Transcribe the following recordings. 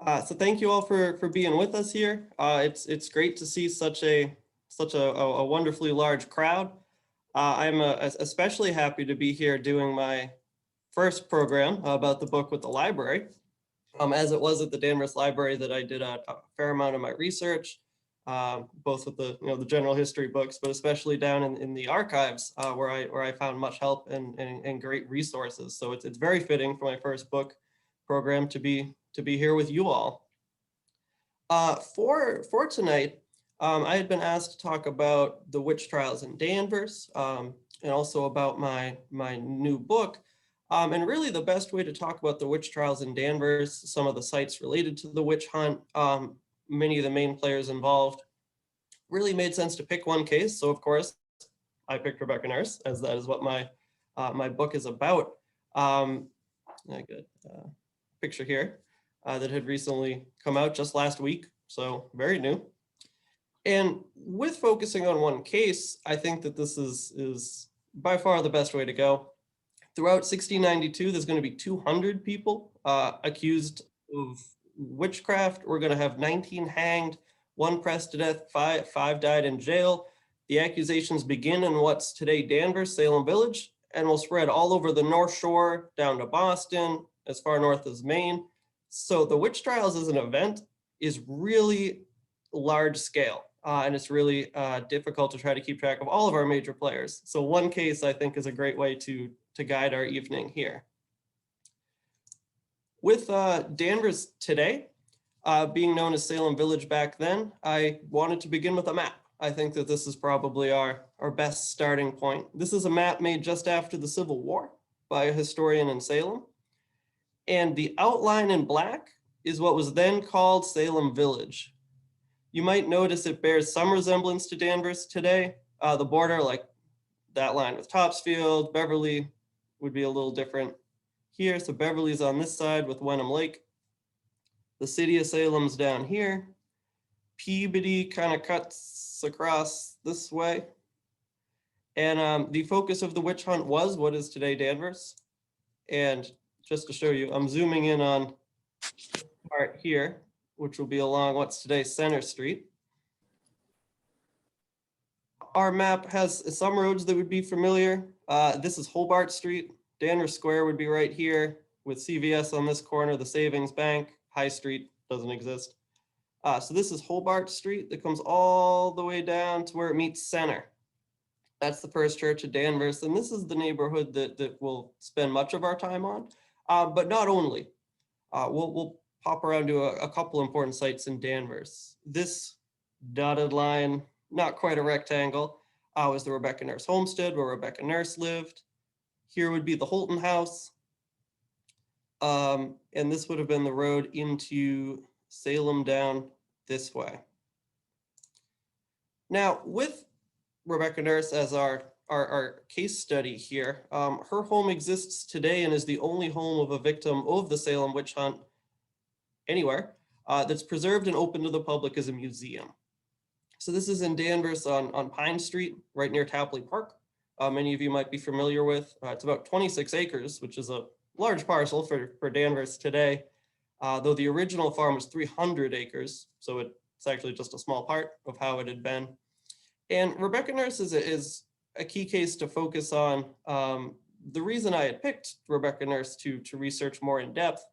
So thank you all for being with us here. It's great to see such a wonderfully large crowd. I'm especially happy to be here doing my first program about the book with the library. As it was at the Danvers Library that I did a fair amount of my research, both with the general history books, but especially down in the archives where I found much help and great resources. So it's very fitting for my first book program to be here with you all. For tonight, I had been asked to talk about the witch trials in Danvers, and also about my new book. And really the best way to talk about the witch trials in Danvers, some of the sites related to the witch hunt, many of the main players involved, really made sense to pick one case. So of course, I picked Rebecca Nurse, as that is what my book is about. I got a picture here that had recently come out just last week, so very new. And with focusing on one case, I think that this is by far the best way to go. Throughout 1692, there's going to be 200 people accused of witchcraft. We're going to have 19 hanged, 1 pressed to death, five died in jail. The accusations begin in what's today Danvers, Salem Village, and will spread all over the North Shore, down to Boston, as far north as Maine. So the witch trials as an event is really large scale, and it's really difficult to try to keep track of all of our major players. So one case, I think, is a great way to guide our evening here. With Danvers today, being known as Salem Village back then, I wanted to begin with a map. I think that this is probably our best starting point. This is a map made just after the Civil War by a historian in Salem. And the outline in black is what was then called Salem Village. You might notice it bears some resemblance to Danvers today. The border, like that line with Topsfield, Beverly, would be a little different here. So Beverly's on this side with Wenham Lake. The city of Salem's down here. Peabody kind of cuts across this way. And the focus of the witch hunt was what is today Danvers. And just to show you, I'm zooming in on this part here, which will be along what's today Center Street. Our map has some roads that would be familiar. This is Hobart Street. Danvers Square would be right here with CVS on this corner, the Savings Bank. High Street doesn't exist. So this is Hobart Street that comes all the way down to where it meets Center. That's the First Church of Danvers. And this is the neighborhood that we'll spend much of our time on, but not only. We'll pop around to a couple important sites in Danvers. This dotted line, not quite a rectangle, was the Rebecca Nurse Homestead, where Rebecca Nurse lived. Here would be the Houlton House. And this would have been the road into Salem down this way. Now, with Rebecca Nurse as our case study here, her home exists today and is the only home of a victim of the Salem witch hunt anywhere that's preserved and open to the public as a museum. So this is in Danvers on Pine Street, right near Tapley Park. Many of you might be familiar with. It's about 26 acres, which is a large parcel for Danvers today, though the original farm was 300 acres. So it's actually just a small part of how it had been. And Rebecca Nurse is a key case to focus on. The reason I had picked Rebecca Nurse to research more in depth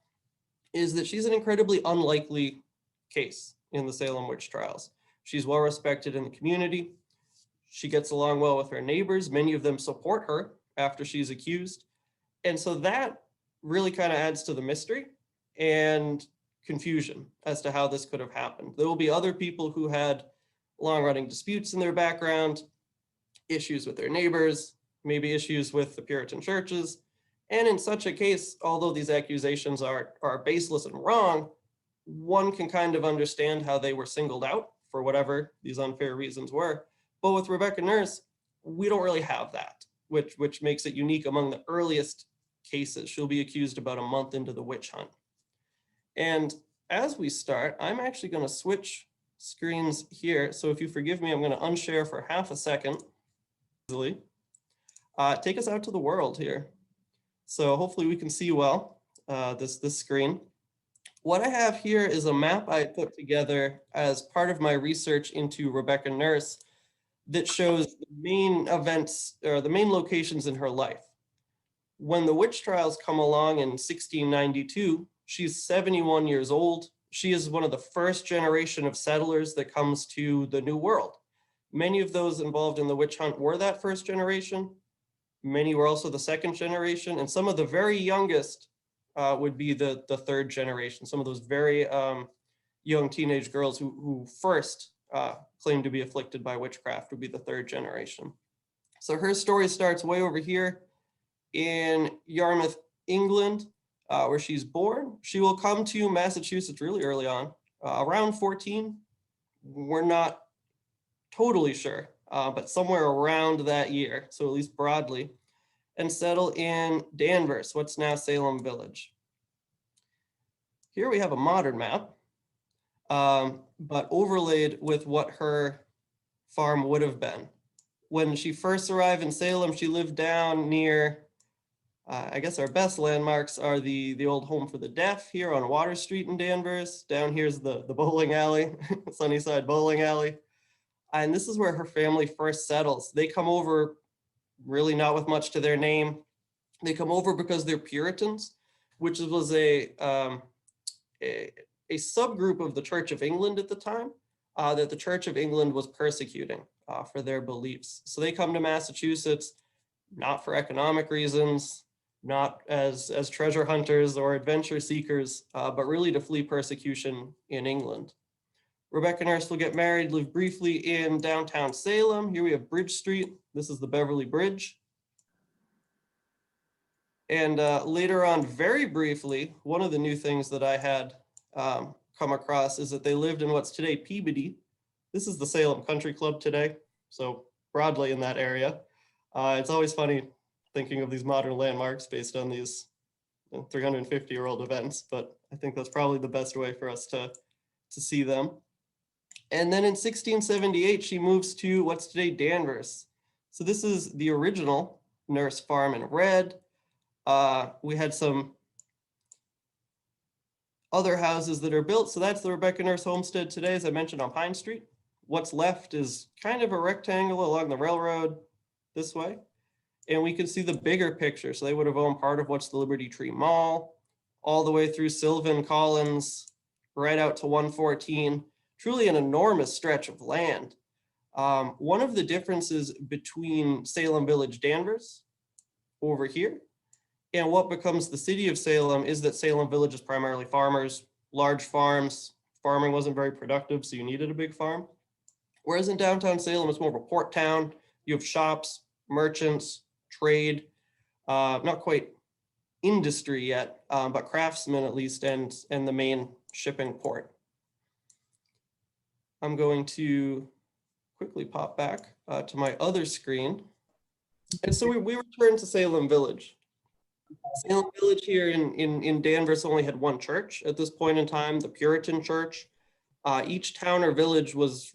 is that she's an incredibly unlikely case in the Salem witch trials. She's well respected in the community. She gets along well with her neighbors. Many of them support her after she's accused. And so that really kind of adds to the mystery and confusion as to how this could have happened. There will be other people who had long-running disputes in their background, issues with their neighbors, maybe issues with the Puritan churches. And in such a case, although these accusations are baseless and wrong, one can kind of understand how they were singled out for whatever these unfair reasons were. But with Rebecca Nurse, we don't really have that, which makes it unique among the earliest cases. She'll be accused about a month into the witch hunt. And as we start, I'm actually going to switch screens here. So if you forgive me, I'm going to unshare for half a second. Take us out to the world here. So hopefully we can see well this screen. What I have here is a map I put together as part of my research into Rebecca Nurse that shows the main events or the main locations in her life. When the witch trials come along in 1692, she's 71 years old. She is one of the first generation of settlers that comes to the New World. Many of those involved in the witch hunt were that first generation. Many were also the second generation, and some of the very youngest would be the third generation. Some of those very young teenage girls who first claimed to be afflicted by witchcraft would be the third generation. So her story starts way over here in Yarmouth, England, where she's born. She will come to Massachusetts really early on, around 14. We're not totally sure, but somewhere around that year, so at least broadly, and settle in Danvers, what's now Salem Village. Here we have a modern map, but overlaid with what her farm would have been. When she first arrived in Salem, she lived down near, I guess our best landmarks are the old Home for the Deaf here on Water Street in Danvers. Down here's the bowling alley, Sunnyside Bowling Alley. And this is where her family first settles. They come over really not with much to their name. They come over because they're Puritans, which was a subgroup of the Church of England at the time that the Church of England was persecuting for their beliefs. So they come to Massachusetts, not for economic reasons, not as treasure hunters or adventure seekers, but really to flee persecution in England. Rebecca Nurse will get married, live briefly in downtown Salem. Here we have Bridge Street. This is the Beverly Bridge. And later on, very briefly, one of the new things that I had come across is that they lived in what's today Peabody. This is the Salem Country Club today, so broadly in that area. It's always funny thinking of these modern landmarks based on these 350-year-old events, but I think that's probably the best way for us to see them. And then in 1678, she moves to what's today Danvers. So this is the original Nurse farm in red. We had some other houses that are built. So that's the Rebecca Nurse homestead today, as I mentioned, on Pine Street. What's left is kind of a rectangle along the railroad this way. And we can see the bigger picture. So they would have owned part of what's the Liberty Tree Mall, all the way through Sylvan, Collins, right out to 114. Truly an enormous stretch of land. One of the differences between Salem Village, Danvers, over here, and what becomes the city of Salem is that Salem Village is primarily farmers, large farms. Farming wasn't very productive, so you needed a big farm. Whereas in downtown Salem, it's more of a port town. You have shops, merchants, trade, not quite industry yet, but craftsmen at least, and the main shipping port. I'm going to quickly pop back to my other screen. And so we return to Salem Village. Salem Village here in Danvers only had one church at this point in time, the Puritan Church. Each town or village was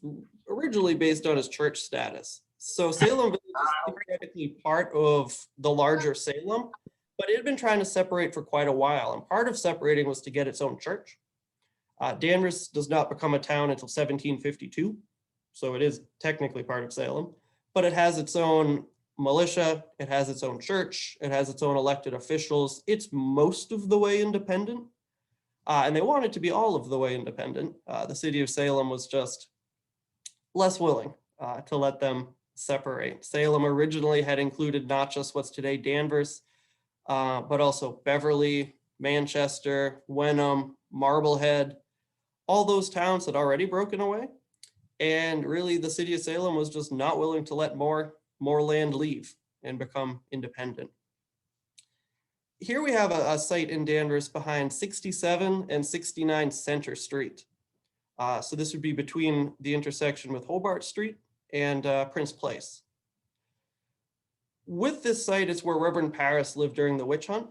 originally based on its church status. So Salem Village is theoretically part of the larger Salem, but it had been trying to separate for quite a while. And part of separating was to get its own church. Danvers does not become a town until 1752, so it is technically part of Salem, but it has its own militia, it has its own church, it has its own elected officials. It's most of the way independent, and they want it to be all of the way independent. The city of Salem was just less willing to let them separate. Salem originally had included not just what's today Danvers, but also Beverly, Manchester, Wenham, Marblehead. All those towns had already broken away, and really the city of Salem was just not willing to let more land leave and become independent. Here we have a site in Danvers behind 67 and 69 Center Street. So this would be between the intersection with Hobart Street and Prince Place. With this site, it's where Reverend Parris lived during the witch hunt.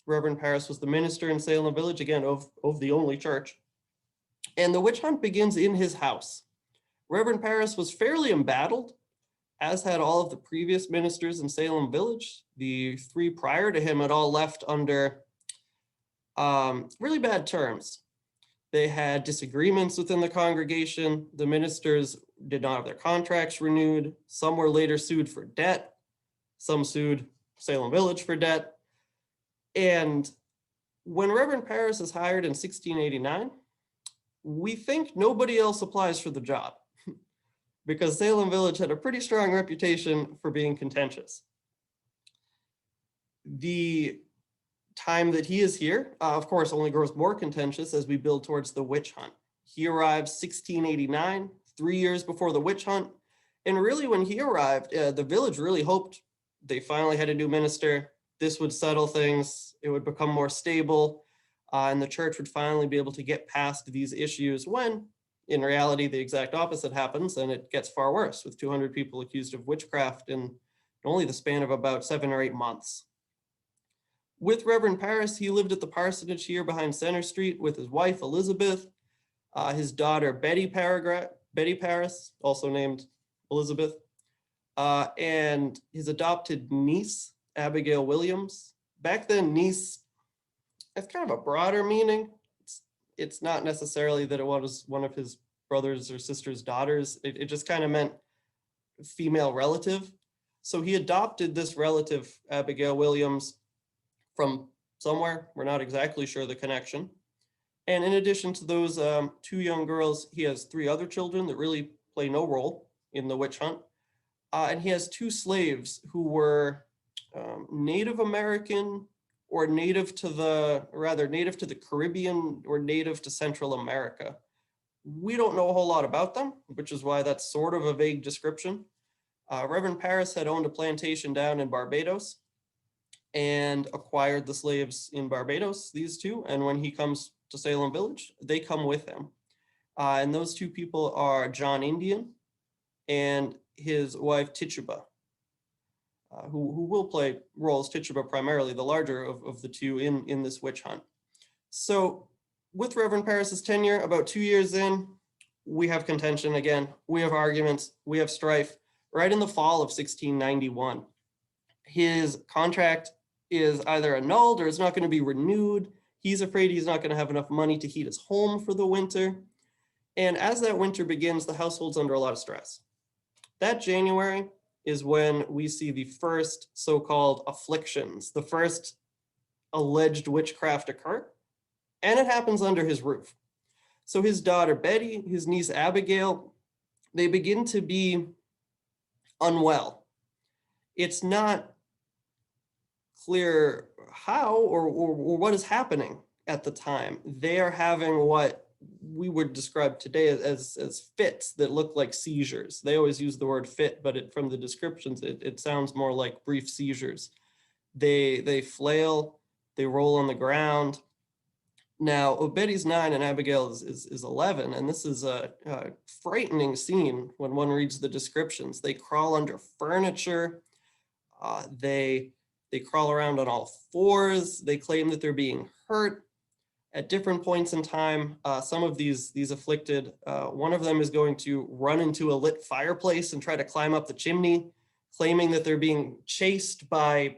Reverend Parris was the minister in Salem Village, again, of the only church. And the witch hunt begins in his house. Reverend Parris was fairly embattled, as had all of the previous ministers in Salem Village. The three prior to him had all left under really bad terms. They had disagreements within the congregation. The ministers did not have their contracts renewed. Some were later sued for debt. Some sued Salem Village for debt. And when Reverend Parris is hired in 1689, we think nobody else applies for the job because Salem Village had a pretty strong reputation for being contentious. The time that he is here, of course, only grows more contentious as we build towards the witch hunt. He arrives 1689, 3 years before the witch hunt. And really when he arrived, the village really hoped they finally had a new minister. This would settle things. It would become more stable. And the church would finally be able to get past these issues when, in reality, the exact opposite happens and it gets far worse with 200 people accused of witchcraft in only the span of about 7 or 8 months. With Reverend Parris, he lived at the parsonage here behind Center Street with his wife, Elizabeth, his daughter, Betty Parris, also named Elizabeth, and his adopted niece, Abigail Williams. Back then, niece, that's kind of a broader meaning. It's not necessarily that it was one of his brothers or sister's daughters. It just kind of meant female relative. So he adopted this relative, Abigail Williams, from somewhere. We're not exactly sure the connection. And in addition to those 2 young girls, he has 3 other children that really play no role in the witch hunt. And he has 2 slaves who were Native American or native to the Caribbean or native to Central America. We don't know a whole lot about them, which is why that's sort of a vague description. Reverend Parris had owned a plantation down in Barbados and acquired the slaves in Barbados, these 2. And when he comes to Salem Village, they come with him. And those 2 people are John Indian and his wife Tituba, who will play roles, Tituba primarily, the larger of the 2 in this witch hunt. So with Reverend Parris's tenure, about 2 years in, we have contention again. We have arguments, we have strife. Right in the fall of 1691, his contract is either annulled or it's not going to be renewed. He's afraid he's not going to have enough money to heat his home for the winter. And as that winter begins, the household's under a lot of stress. That January is when we see the first so-called afflictions, the first alleged witchcraft occur, and it happens under his roof. So his daughter Betty, his niece Abigail, they begin to be unwell. It's not clear how or what is happening at the time. They are having what we would describe today as fits that look like seizures. They always use the word fit, but from the descriptions, it sounds more like brief seizures. They flail, they roll on the ground. Now, Betty's 9 and Abigail is 11, and this is a frightening scene when one reads the descriptions. They crawl under furniture. They crawl around on all 4s. They claim that they're being hurt at different points in time. Some of these afflicted, one of them is going to run into a lit fireplace and try to climb up the chimney, claiming that they're being chased by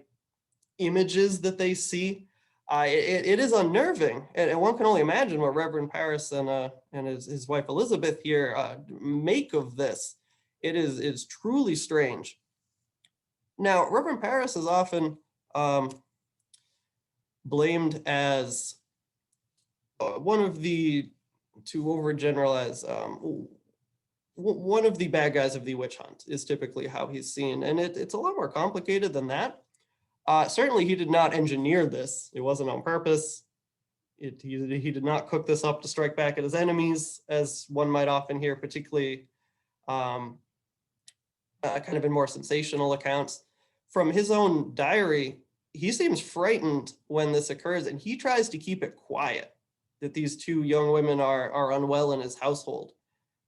images that they see. It is unnerving, and one can only imagine what Reverend Parris and his wife Elizabeth here make of this. It is truly strange. Now, Reverend Parris is often blamed as one of the, to overgeneralize, one of the bad guys of the witch hunt is typically how he's seen, and it's a lot more complicated than that. Certainly, he did not engineer this. It wasn't on purpose. He did not cook this up to strike back at his enemies, as one might often hear, particularly kind of in more sensational accounts. From his own diary, he seems frightened when this occurs, and he tries to keep it quiet that these 2 young women are unwell in his household.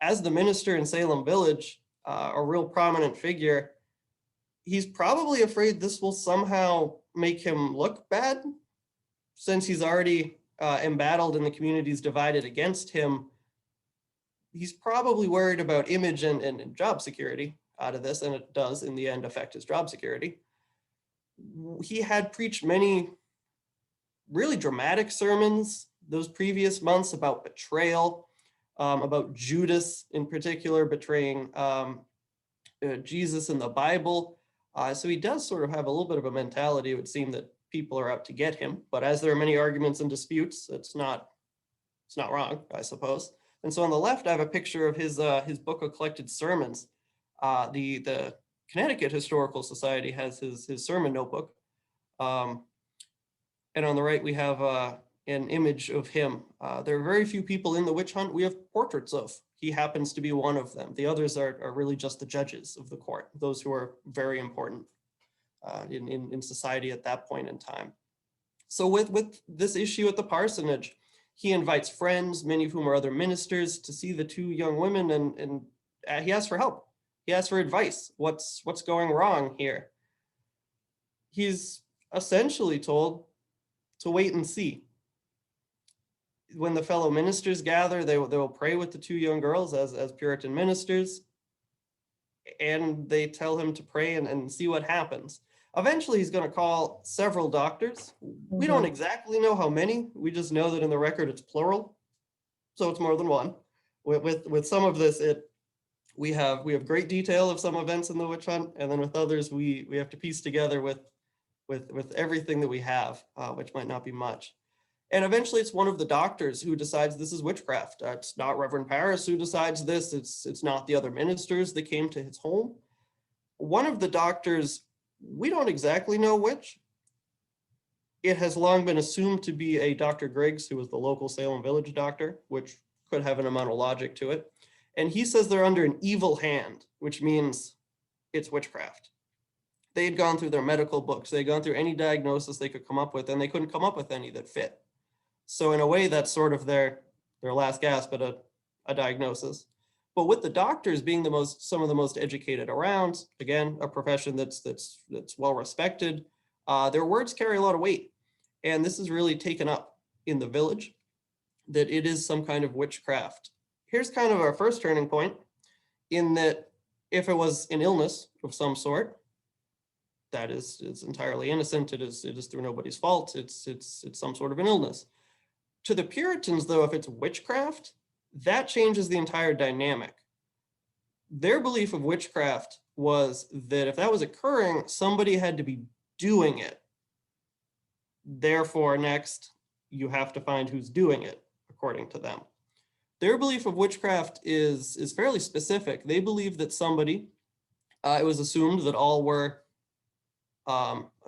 As the minister in Salem Village, a real prominent figure, he's probably afraid this will somehow make him look bad, since he's already embattled and the community's divided against him. He's probably worried about image and job security out of this, and it does in the end affect his job security. He had preached many really dramatic sermons those previous months about betrayal, about Judas in particular betraying Jesus in the Bible. So he does sort of have a little bit of a mentality, it would seem, that people are out to get him. But as there are many arguments and disputes, it's not wrong, I suppose. And so on the left, I have a picture of his book of collected sermons. The Connecticut Historical Society has his sermon notebook. And on the right, we have an image of him. There are very few people in the witch hunt we have portraits of. He happens to be one of them. The others are really just the judges of the court, those who are very important in society at that point in time. So with this issue at the parsonage, he invites friends, many of whom are other ministers, to see the two young women, and he asks for help. He asks for advice. What's going wrong here? He's essentially told to wait and see. When the fellow ministers gather, they will pray with the two young girls as Puritan ministers, and they tell him to pray and see what happens. Eventually, he's going to call several doctors. We don't exactly know how many. We just know that in the record it's plural, so it's more than one. With some of this, we have great detail of some events in the witch hunt, and then with others, we have to piece together with everything that we have, which might not be much. And eventually it's one of the doctors who decides this is witchcraft. It's not Reverend Parris who decides this. It's not the other ministers that came to his home. One of the doctors, we don't exactly know which. It has long been assumed to be a Dr. Griggs, who was the local Salem village doctor, which could have an amount of logic to it. And he says they're under an evil hand, which means it's witchcraft. They had gone through their medical books. They had gone through any diagnosis they could come up with, and they couldn't come up with any that fit. So in a way, that's sort of their last gasp at a diagnosis. But with the doctors being some of the most educated around, again, a profession that's well respected, their words carry a lot of weight. And this is really taken up in the village, that it is some kind of witchcraft. Here's kind of our first turning point, in that if it was an illness of some sort, that is entirely innocent. It is through nobody's fault. It's some sort of an illness. To the Puritans, though, if it's witchcraft, that changes the entire dynamic. Their belief of witchcraft was that if that was occurring, somebody had to be doing it. Therefore, next, you have to find who's doing it, according to them. Their belief of witchcraft is fairly specific. They believe that somebody, it was assumed that all were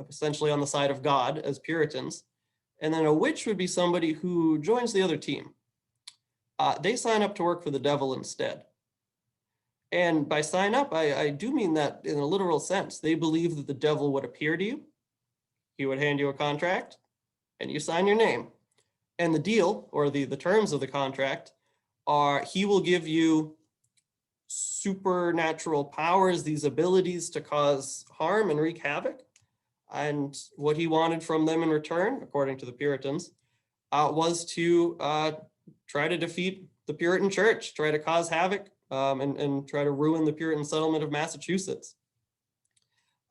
essentially on the side of God as Puritans. And then a witch would be somebody who joins the other team. They sign up to work for the devil instead. And by sign up, I do mean that in a literal sense. They believe that the devil would appear to you. He would hand you a contract, and you sign your name. And the deal, or the terms of the contract, are he will give you supernatural powers, these abilities to cause harm and wreak havoc. And what he wanted from them in return, according to the Puritans, was to try to defeat the Puritan church, try to cause havoc, and try to ruin the Puritan settlement of Massachusetts.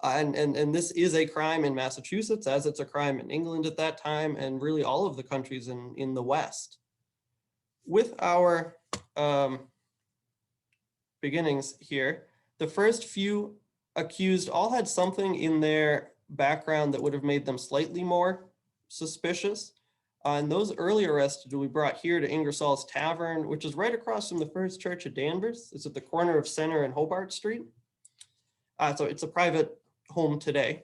And this is a crime in Massachusetts, as it's a crime in England at that time, and really all of the countries in the West. With our beginnings here, the first few accused all had something in their background that would have made them slightly more suspicious. And those early arrested will be brought here to Ingersoll's Tavern, which is right across from the First Church of Danvers. It's at the corner of Center and Hobart Street. So it's a private home today.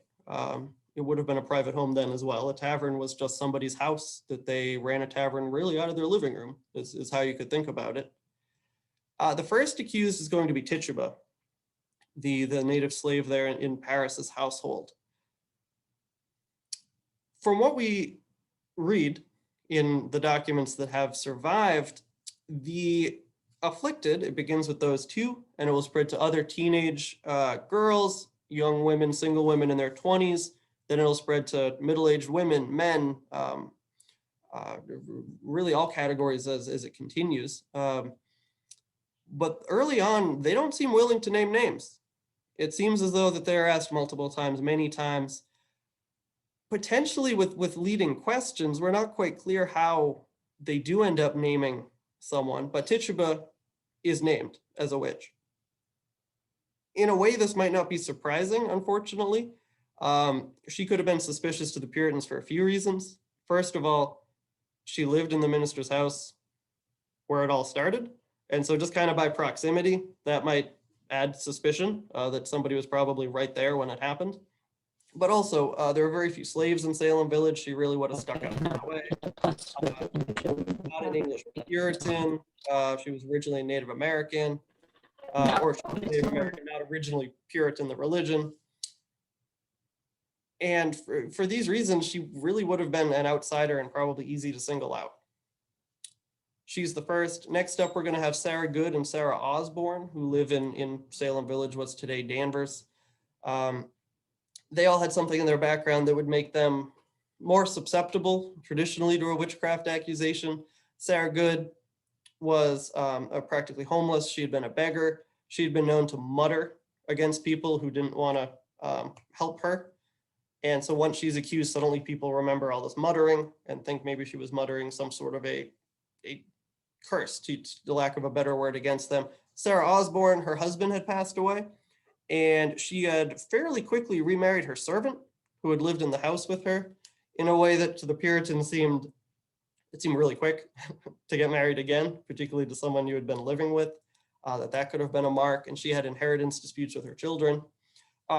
It would have been a private home then as well. A tavern was just somebody's house that they ran a tavern really out of their living room, is how you could think about it. The first accused is going to be Tituba, the native slave there in Parris's household. From what we read in the documents that have survived, the afflicted, it begins with those two, and it will spread to other teenage girls, young women, single women in their 20s. Then it'll spread to middle-aged women, men, really all categories as it continues. But early on, they don't seem willing to name names. It seems as though that they're asked multiple times, many times, potentially with leading questions. We're not quite clear how they do end up naming someone, but Tituba is named as a witch. In a way, this might not be surprising, unfortunately. She could have been suspicious to the Puritans for a few reasons. First of all, she lived in the minister's house where it all started. And so just kind of by proximity, that might add suspicion that somebody was probably right there when it happened. But also, there were very few slaves in Salem Village. She really would have stuck out that way. Not an English Puritan. She was originally Native American. Or she was Native American, not originally Puritan, the religion. And for these reasons, she really would have been an outsider and probably easy to single out. She's the first. Next up, we're going to have Sarah Goode and Sarah Osborne, who live in Salem Village, what's today Danvers. They all had something in their background that would make them more susceptible traditionally to a witchcraft accusation. Sarah Goode was practically homeless. She had been a beggar. She had been known to mutter against people who didn't want to help her. And so once she's accused, suddenly people remember all this muttering and think maybe she was muttering some sort of a curse, to the lack of a better word, against them. Sarah Osborne, her husband had passed away, and she had fairly quickly remarried her servant, who had lived in the house with her, in a way that to the Puritans seemed really quick to get married again, particularly to someone you had been living with, that could have been a mark. And she had inheritance disputes with her children.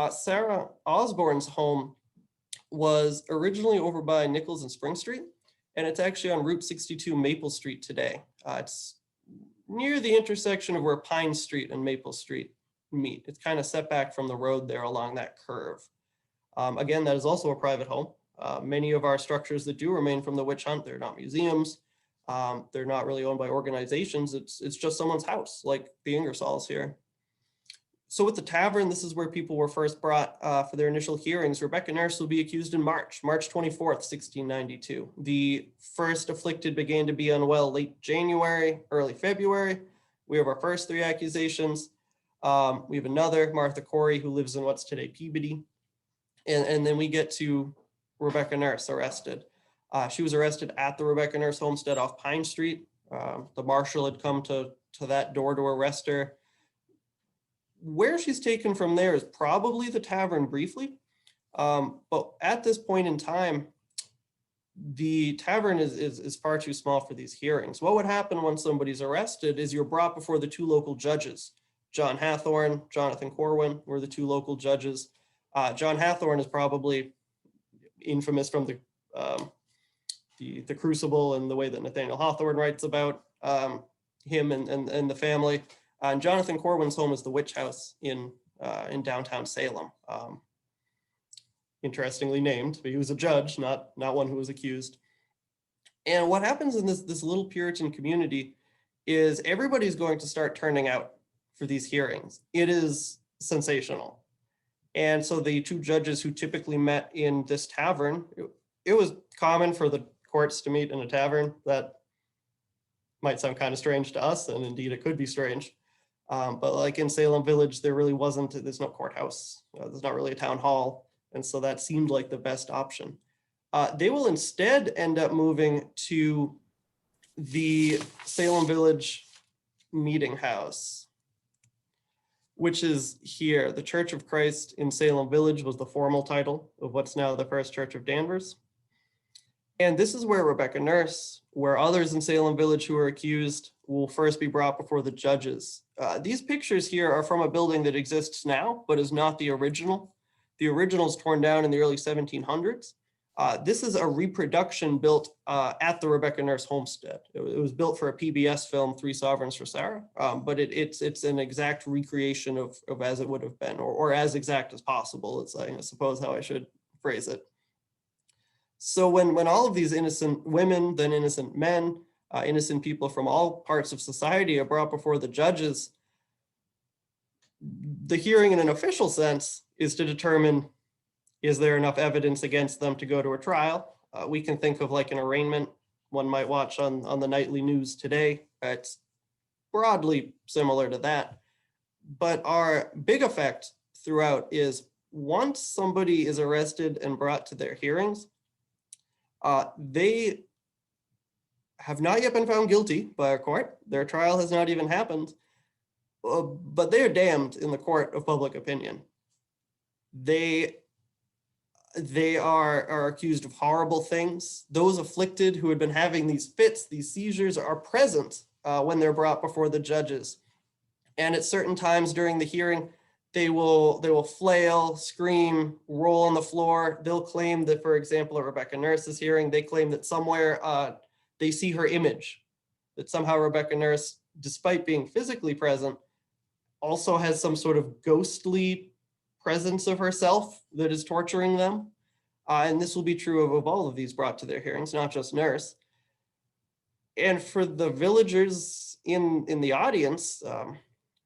Sarah Osborne's home was originally over by Nichols and Spring Street, and it's actually on Route 62 Maple Street today. It's near the intersection of where Pine Street and Maple Street meet. It's kind of set back from the road there along that curve. Again, that is also a private home. Many of our structures that do remain from the witch hunt, they're not museums. They're not really owned by organizations. It's just someone's house, like the Ingersolls here. So with the tavern, this is where people were first brought for their initial hearings. Rebecca Nurse will be accused in March 24th, 1692. The first afflicted began to be unwell late January, early February. We have our first three accusations. We have another, Martha Corey, who lives in what's today Peabody. And then we get to Rebecca Nurse arrested. She was arrested at the Rebecca Nurse homestead off Pine Street. The marshal had come to that door to arrest her. Where she's taken from there is probably the tavern briefly. But at this point in time, the tavern is far too small for these hearings. What would happen when somebody's arrested is you're brought before the two local judges. John Hathorne, Jonathan Corwin were the two local judges. John Hathorne is probably infamous from the Crucible and the way that Nathaniel Hawthorne writes about him and the family. And Jonathan Corwin's home is the Witch House in downtown Salem. Interestingly named, but he was a judge, not one who was accused. And what happens in this little Puritan community is everybody's going to start turning out for these hearings. It is sensational. And so the two judges who typically met in this tavern, it was common for the courts to meet in a tavern. That might sound kind of strange to us, and indeed it could be strange. But like in Salem Village, there's no courthouse. There's not really a town hall. And so that seemed like the best option. They will instead end up moving to the Salem Village Meeting House, which is here. The Church of Christ in Salem Village was the formal title of what's now the First Church of Danvers. And this is where Rebecca Nurse, where others in Salem Village who are accused, will first be brought before the judges. These pictures here are from a building that exists now, but is not the original. The original is torn down in the early 1700s. This is a reproduction built at the Rebecca Nurse homestead. It was built for a PBS film, Three Sovereigns for Sarah, but it's an exact recreation of as it would have been, or as exact as possible. It's, I suppose, how I should phrase it. So when all of these innocent women, then innocent men, innocent people from all parts of society are brought before the judges, the hearing in an official sense is to determine, is there enough evidence against them to go to a trial? We can think of like an arraignment one might watch on the nightly news today. It's broadly similar to that. But our big effect throughout is once somebody is arrested and brought to their hearings, they have not yet been found guilty by a court. Their trial has not even happened, but they are damned in the court of public opinion. They are accused of horrible things. Those afflicted who had been having these fits, these seizures, are present when they're brought before the judges. And at certain times during the hearing, they will flail, scream, roll on the floor. They'll claim that, for example, at Rebecca Nurse's hearing, they claim that somewhere they see her image, that somehow Rebecca Nurse, despite being physically present, also has some sort of ghostly presence of herself that is torturing them. And this will be true of all of these brought to their hearings, not just Nurse. And for the villagers in the audience,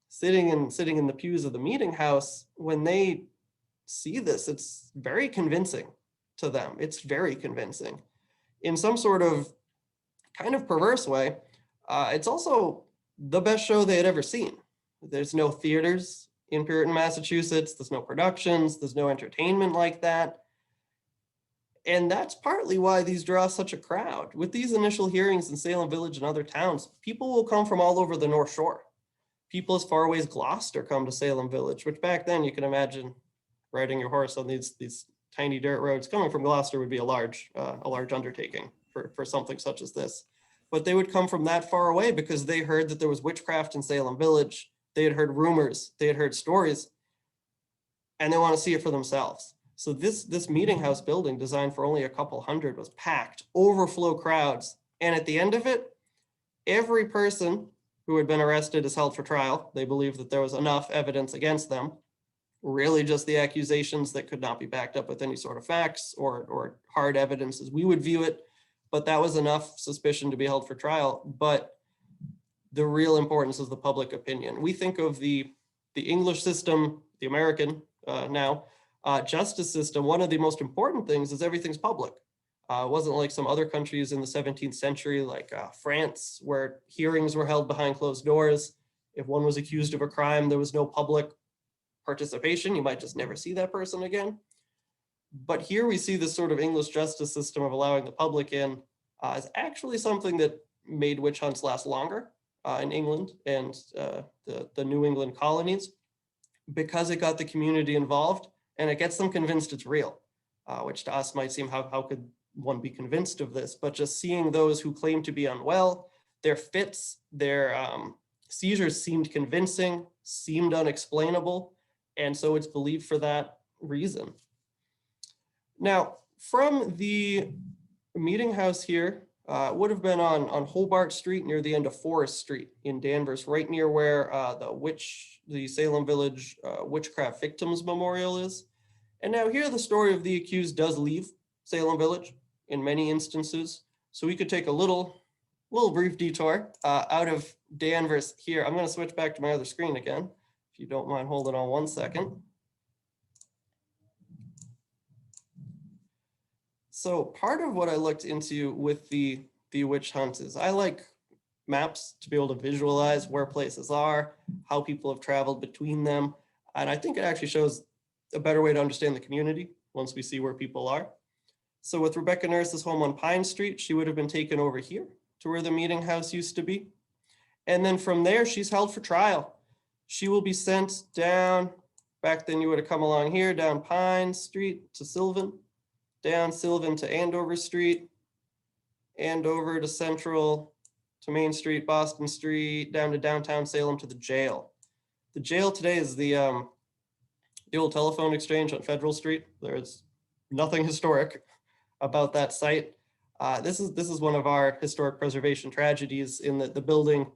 sitting in the pews of the meeting house, when they see this, it's very convincing to them. It's very convincing. In some sort of kind of perverse way, it's also the best show they had ever seen. There's no theaters in Puritan, Massachusetts. There's no productions. There's no entertainment like that. And that's partly why these draw such a crowd. With these initial hearings in Salem Village and other towns, people will come from all over the North Shore. People as far away as Gloucester come to Salem Village, which back then you can imagine riding your horse on these tiny dirt roads. Coming from Gloucester would be a large undertaking for something such as this. But they would come from that far away because they heard that there was witchcraft in Salem Village. They had heard rumors, they had heard stories, and they want to see it for themselves. So this meeting house building, designed for only a couple hundred, was packed, overflow crowds. And at the end of it, every person who had been arrested is held for trial. They believed that there was enough evidence against them, really just the accusations that could not be backed up with any sort of facts or hard evidence as we would view it. But that was enough suspicion to be held for trial. But the real importance is the public opinion. We think of the English system, the American justice system. One of the most important things is everything's public. It wasn't like some other countries in the 17th century, like France, where hearings were held behind closed doors. If one was accused of a crime, there was no public participation. You might just never see that person again. But here we see this sort of English justice system of allowing the public in is actually something that made witch hunts last longer in England and the New England colonies, because it got the community involved and it gets them convinced it's real, which to us might seem, how could one be convinced of this? But just seeing those who claim to be unwell, their fits, their seizures seemed convincing, seemed unexplainable, and so it's believed for that reason. Now, from the meeting house here, would have been on Hobart Street near the end of Forest Street in Danvers, right near where the Salem Village Witchcraft Victims Memorial is. And now here the story of the accused does leave Salem Village in many instances. So we could take a little brief detour out of Danvers here. I'm going to switch back to my other screen again, if you don't mind holding on 1 second. So part of what I looked into with the witch hunt is I like maps to be able to visualize where places are, how people have traveled between them. And I think it actually shows a better way to understand the community once we see where people are. So with Rebecca Nurse's home on Pine Street, she would have been taken over here to where the meeting house used to be. And then from there, she's held for trial. She will be sent down, back then you would have come along here, down Pine Street to Sylvan, down Sylvan to Andover Street, Andover to Central, to Main Street, Boston Street, down to downtown Salem to the jail. The jail today is the old telephone exchange on Federal Street. There's nothing historic about that site. This is one of our historic preservation tragedies, in that the building,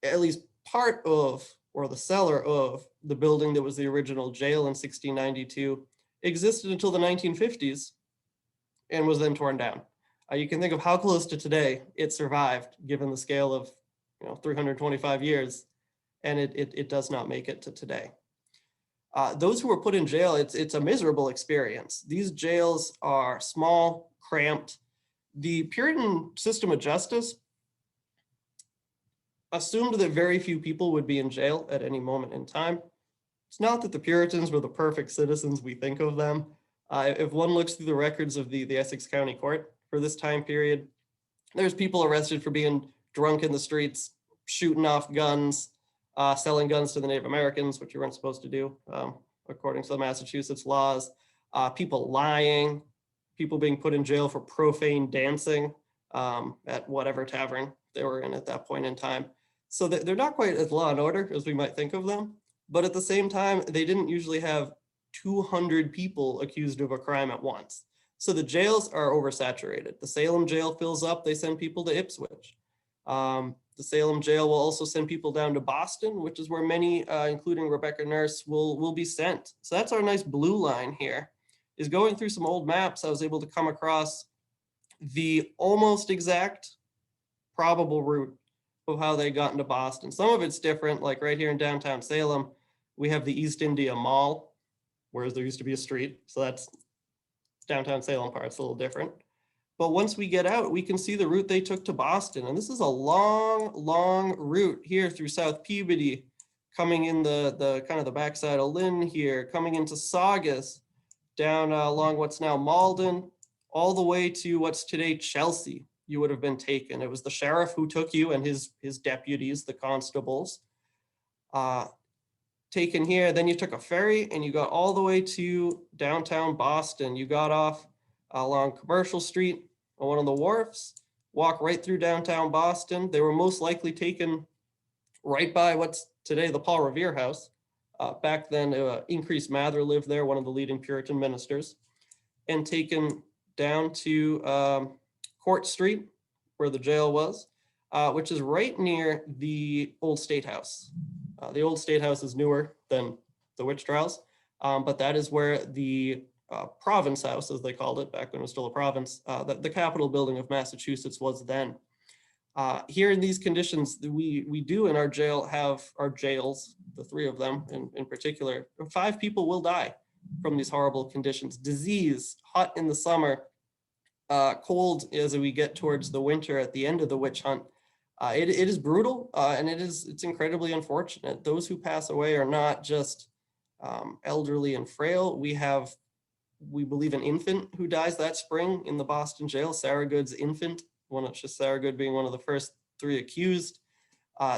at least part of, or the cellar of, the building that was the original jail in 1692 existed until the 1950s and was then torn down. You can think of how close to today it survived, given the scale of 325 years, and it does not make it to today. Those who were put in jail, it's a miserable experience. These jails are small, cramped. The Puritan system of justice assumed that very few people would be in jail at any moment in time. It's not that the Puritans were the perfect citizens we think of them. If one looks through the records of the Essex County Court for this time period, There's people arrested for being drunk in the streets, shooting off guns, selling guns to the Native Americans, which you weren't supposed to do, according to the Massachusetts laws, people lying, people being put in jail for profane dancing at whatever tavern they were in at that point in time. So they're not quite as law and order as we might think of them, but at the same time, they didn't usually have 200 people accused of a crime at once. So the jails are oversaturated. The Salem jail fills up, they send people to Ipswich. The Salem jail will also send people down to Boston, which is where many, including Rebecca Nurse, will be sent. So that's our nice blue line here. Is going through some old maps, I was able to come across the almost exact probable route of how they got into Boston. Some of it's different, like right here in downtown Salem, we have the East India Mall, whereas there used to be a street. So that's downtown Salem part, it's a little different. But once we get out, we can see the route they took to Boston. And this is a long, long route here through South Peabody, coming in the kind of the backside of Lynn here, coming into Saugus, down along what's now Malden, all the way to what's today Chelsea. You would have been taken. It was the sheriff who took you and his deputies, the constables, taken here. Then you took a ferry and you got all the way to downtown Boston. You got off along Commercial Street on one of the wharfs, walk right through downtown Boston. They were most likely taken right by what's today the Paul Revere House. Back then, Increase Mather lived there, one of the leading Puritan ministers, and taken down to Court Street, where the jail was, which is right near the old State House. The old State House is newer than the witch trials, but that is where the Province House, as they called it back when it was still a province, the Capitol building of Massachusetts was then. Here in these conditions, we do in our jail have our jails, the three of them in particular, 5 people will die from these horrible conditions. Disease, hot in the summer, cold as we get towards the winter at the end of the witch hunt. It is brutal and it's incredibly unfortunate. Those who pass away are not just elderly and frail. We believe an infant who dies that spring in the Boston jail, Sarah Goode's infant, Sarah Goode being one of the first 3 accused.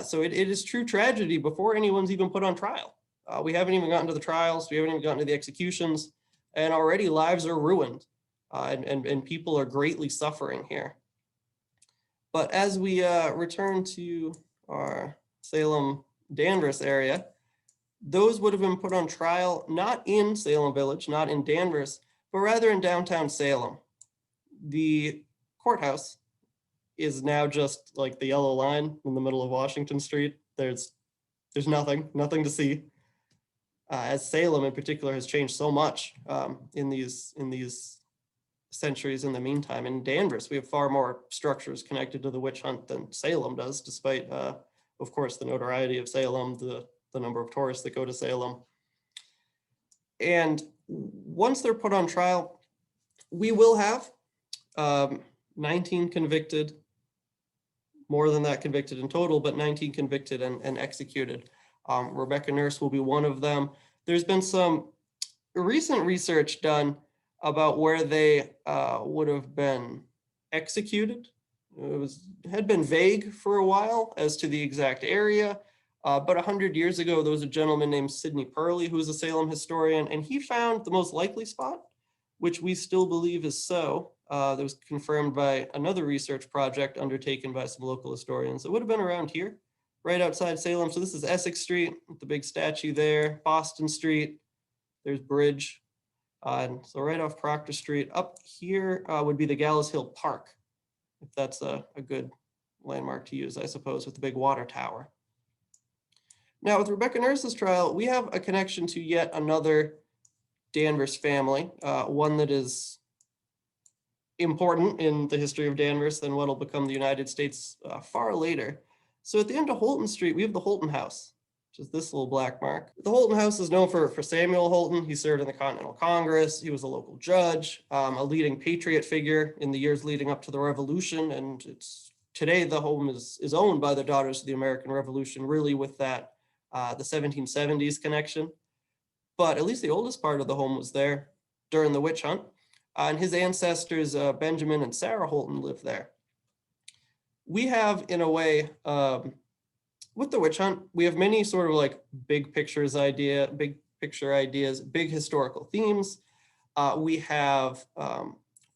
So it is true tragedy before anyone's even put on trial. We haven't even gotten to the trials. We haven't even gotten to the executions, and already lives are ruined and people are greatly suffering here. But as we return to our Salem Danvers area, those would have been put on trial not in Salem Village, not in Danvers, but rather in downtown Salem. The courthouse is now just like the yellow line in the middle of Washington Street. There's nothing to see. As Salem in particular has changed so much in these centuries in the meantime. In Danvers, we have far more structures connected to the witch hunt than Salem does, despite, of course, the notoriety of Salem, the number of tourists that go to Salem. And once they're put on trial, we will have 19 convicted, more than that convicted in total, but 19 convicted and executed. Rebecca Nurse will be one of them. There's been some recent research done about where they would have been executed. It had been vague for a while as to the exact area. But 100 years ago, there was a gentleman named Sidney Purley, who was a Salem historian, and he found the most likely spot, which we still believe is so. That was confirmed by another research project undertaken by some local historians. It would have been around here, right outside Salem. So this is Essex Street, with the big statue there, Boston Street, there's Bridge. And so right off Proctor Street, up here would be the Gallows Hill Park, if that's a good landmark to use, I suppose, with the big water tower. Now, with Rebecca Nurse's trial, we have a connection to yet another Danvers family, one that is important in the history of Danvers than what will become the United States far later. So at the end of Houlton Street, we have the Houlton House, which is this little black mark. The Houlton House is known for Samuel Houlton. He served in the Continental Congress. He was a local judge, a leading patriot figure in the years leading up to the Revolution. And today the home is owned by the Daughters of the American Revolution, really with that the 1770s connection. But at least the oldest part of the home was there during the witch hunt. And his ancestors, Benjamin and Sarah Houlton, lived there. we have, in a way, with the witch hunt, we have many sort of like big picture ideas, big historical themes. We have,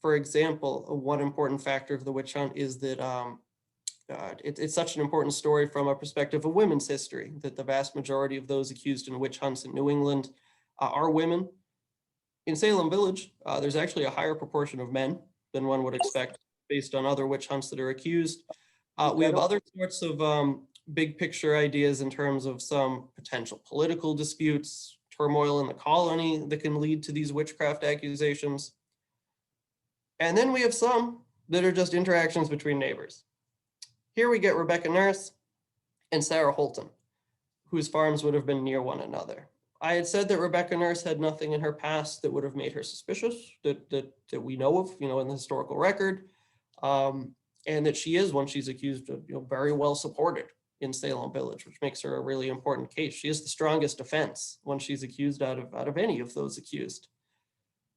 for example, one important factor of the witch hunt is that it's such an important story from a perspective of women's history, that the vast majority of those accused in witch hunts in New England are women. In Salem Village, there's actually a higher proportion of men than one would expect based on other witch hunts that are accused. We have other sorts of big picture ideas in terms of some potential political disputes, turmoil in the colony that can lead to these witchcraft accusations. And then we have some that are just interactions between neighbors. Here we get Rebecca Nurse and Sarah Houlton, whose farms would have been near one another. I had said that Rebecca Nurse had nothing in her past that would have made her suspicious, that we know of, in the historical record, and that she is, when she's accused of, very well supported in Salem Village, which makes her a really important case. She is the strongest defense when she's accused out of any of those accused.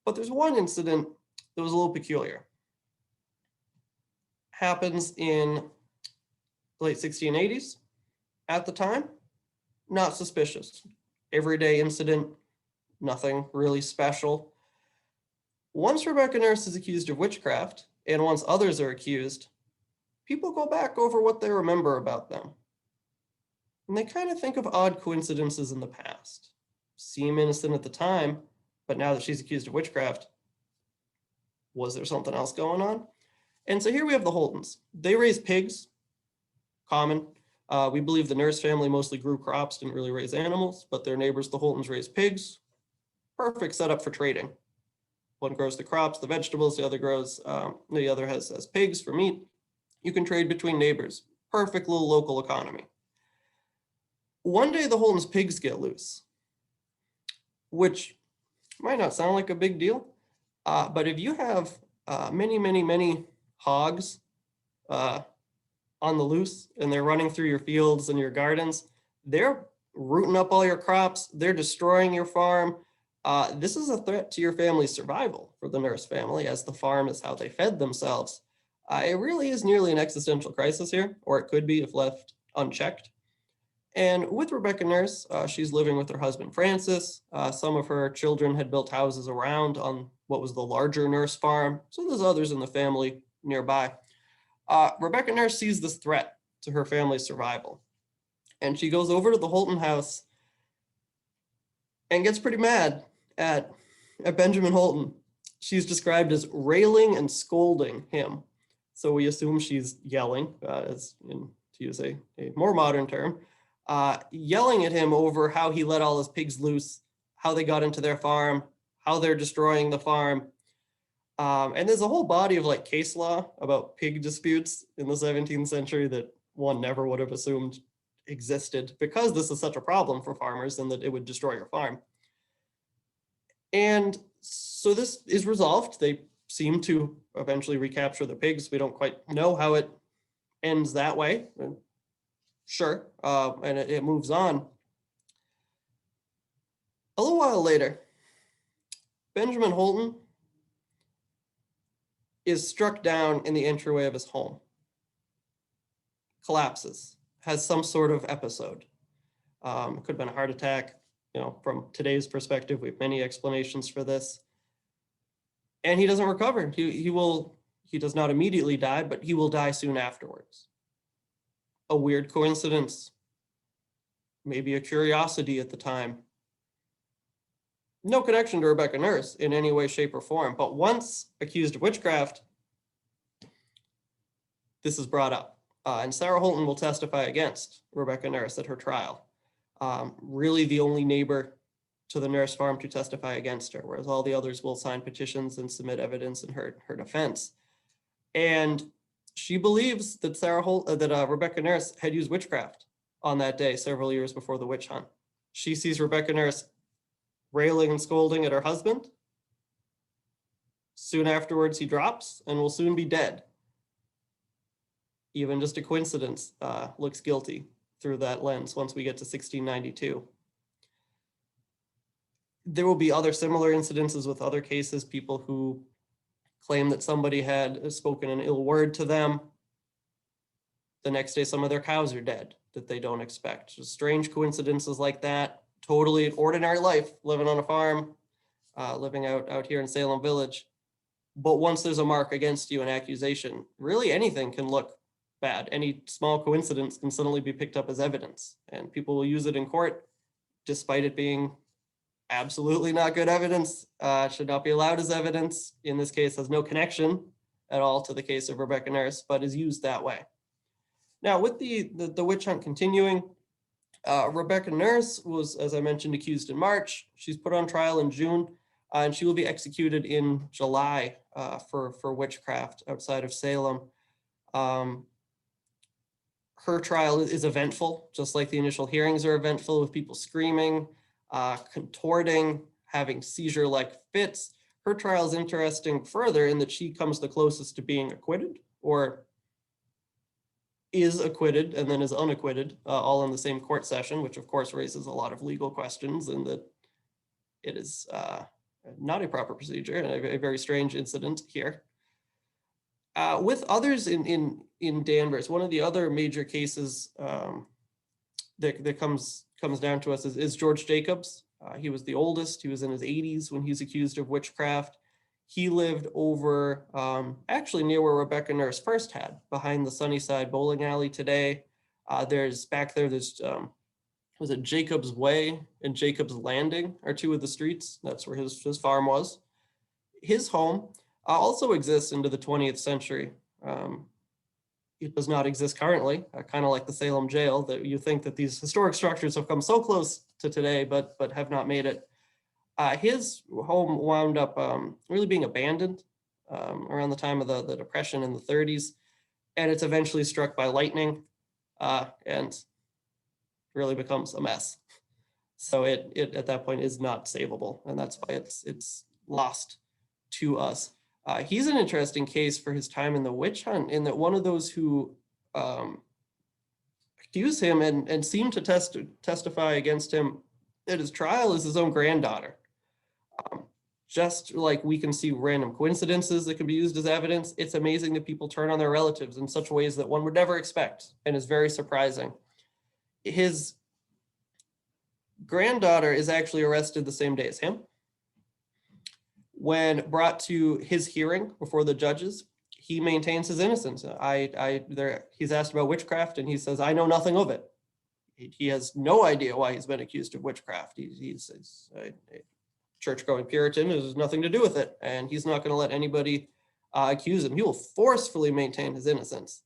But there's one incident that was a little peculiar. Happens in the late 1680s. At the time, not suspicious. Everyday incident, nothing really special. Once Rebecca Nurse is accused of witchcraft, and once others are accused, people go back over what they remember about them. And they kind of think of odd coincidences in the past. Seem innocent at the time, but now that she's accused of witchcraft, was there something else going on? And so here we have the Houltons. They raise pigs, common. We believe the Nurse family mostly grew crops, didn't really raise animals, but their neighbors, the Houltons, raise pigs. Perfect setup for trading. One grows the crops, the vegetables, the other has pigs for meat. You can trade between neighbors. Perfect little local economy. One day the Houltons' pigs get loose, which might not sound like a big deal, but if you have many hogs on the loose and they're running through your fields and your gardens, they're rooting up all your crops, they're destroying your farm. This is a threat to your family's survival for the Nurse family, as the farm is how they fed themselves. It really is nearly an existential crisis here, or it could be if left unchecked. And with Rebecca Nurse, she's living with her husband, Francis. Some of her children had built houses around on what was the larger Nurse farm, so there's others in the family nearby. Rebecca Nurse sees this threat to her family's survival, and she goes over to the Houlton House and gets pretty mad at Benjamin Houlton. She's described as railing and scolding him. So we assume she's yelling, to use a more modern term, yelling at him over how he let all his pigs loose, how they got into their farm, how they're destroying the farm. And there's a whole body of case law about pig disputes in the 17th century that one never would have assumed existed, because this is such a problem for farmers and that it would destroy your farm. And so this is resolved. They seem to eventually recapture the pigs. We don't quite know how it ends that way. Sure, and it moves on. A little while later, Benjamin Houlton is struck down in the entryway of his home, collapses, has some sort of episode. It could have been a heart attack. From today's perspective, we have many explanations for this. And he doesn't recover. He does not immediately die, but he will die soon afterwards. A weird coincidence, maybe a curiosity at the time. No connection to Rebecca Nurse in any way, shape, or form. But once accused of witchcraft, this is brought up. And Sarah Houlton will testify against Rebecca Nurse at her trial. Really the only neighbor to the Nurse farm to testify against her, whereas all the others will sign petitions and submit evidence in her defense. And she believes that Rebecca Nurse had used witchcraft on that day several years before the witch hunt. She sees Rebecca Nurse railing and scolding at her husband. Soon afterwards, he drops and will soon be dead. Even just a coincidence looks guilty through that lens once we get to 1692. There will be other similar incidences with other cases, people who claim that somebody had spoken an ill word to them. the next day some of their cows are dead that they don't expect. Just strange coincidences like that. Totally ordinary life, living on a farm, living out here in Salem Village. But once there's a mark against you, an accusation, really anything can look bad. Any small coincidence can suddenly be picked up as evidence, and people will use it in court, despite it being absolutely not good evidence, should not be allowed as evidence. In this case, has no connection at all to the case of Rebecca Nurse, but is used that way. Now, with the witch hunt continuing, Rebecca Nurse was, as I mentioned, accused in March. She's put on trial in June, and she will be executed in July for witchcraft outside of Salem. Her trial is eventful, just like the initial hearings are eventful, with people screaming, contorting, having seizure-like fits. Her trial is interesting further in that she comes the closest to being acquitted, or is acquitted and then is unacquitted, all in the same court session, which of course raises a lot of legal questions, and that it is not a proper procedure and a very strange incident here. With others in Danvers, one of the other major cases that comes down to us is George Jacobs. He was the oldest. He was in his 80s when he's accused of witchcraft. He lived over actually near where Rebecca Nurse first had, behind the Sunnyside bowling alley today. There's was it Jacobs Way and Jacobs Landing are two of the streets. That's where his farm was. His home also exists into the 20th century. It does not exist currently, kind of like the Salem jail, that you think that these historic structures have come so close to today, but have not made it. His home wound up really being abandoned around the time of the Depression in the 30s, and it's eventually struck by lightning and really becomes a mess. So it at that point is not savable, and that's why it's lost to us. He's an interesting case for his time in the witch hunt, in that one of those who accused him and seemed to testify against him at his trial is his own granddaughter. Just like we can see random coincidences that can be used as evidence, it's amazing that people turn on their relatives in such ways that one would never expect, and is very surprising. His granddaughter is actually arrested the same day as him. When brought to his hearing before the judges, he maintains his innocence. He's asked about witchcraft, and he says, "I know nothing of it." He has no idea why he's been accused of witchcraft. He's a church-going Puritan, who has nothing to do with it, and he's not going to let anybody accuse him. He will forcefully maintain his innocence.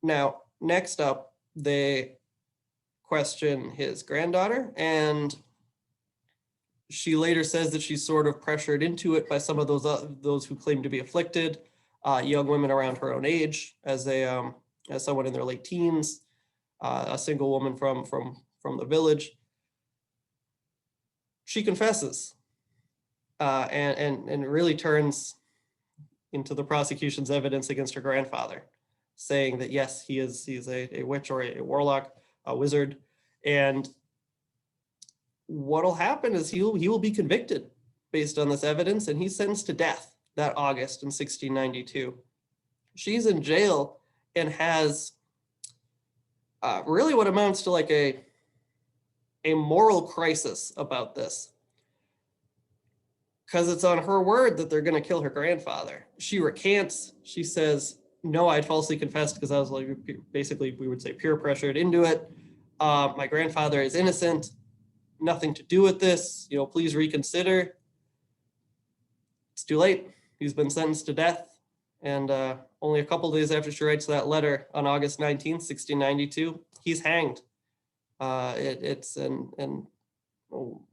Now, next up, they question his granddaughter, and she later says that she's sort of pressured into it by some of those who claim to be afflicted, young women around her own age, as someone in their late teens, a single woman from the village. She confesses and really turns into the prosecution's evidence against her grandfather, saying that yes, he's a witch or a warlock, a wizard, and what'll happen is he will be convicted based on this evidence, and he's sentenced to death that August in 1692. She's in jail and has really what amounts to like a moral crisis about this, because it's on her word that they're going to kill her grandfather. She recants. She says, "No, I'd falsely confessed because I was like, basically, we would say peer pressured into it. My grandfather is innocent. Nothing to do with this. Please reconsider." It's too late. He's been sentenced to death. And only a couple of days after she writes that letter on August 19th, 1692, he's hanged. And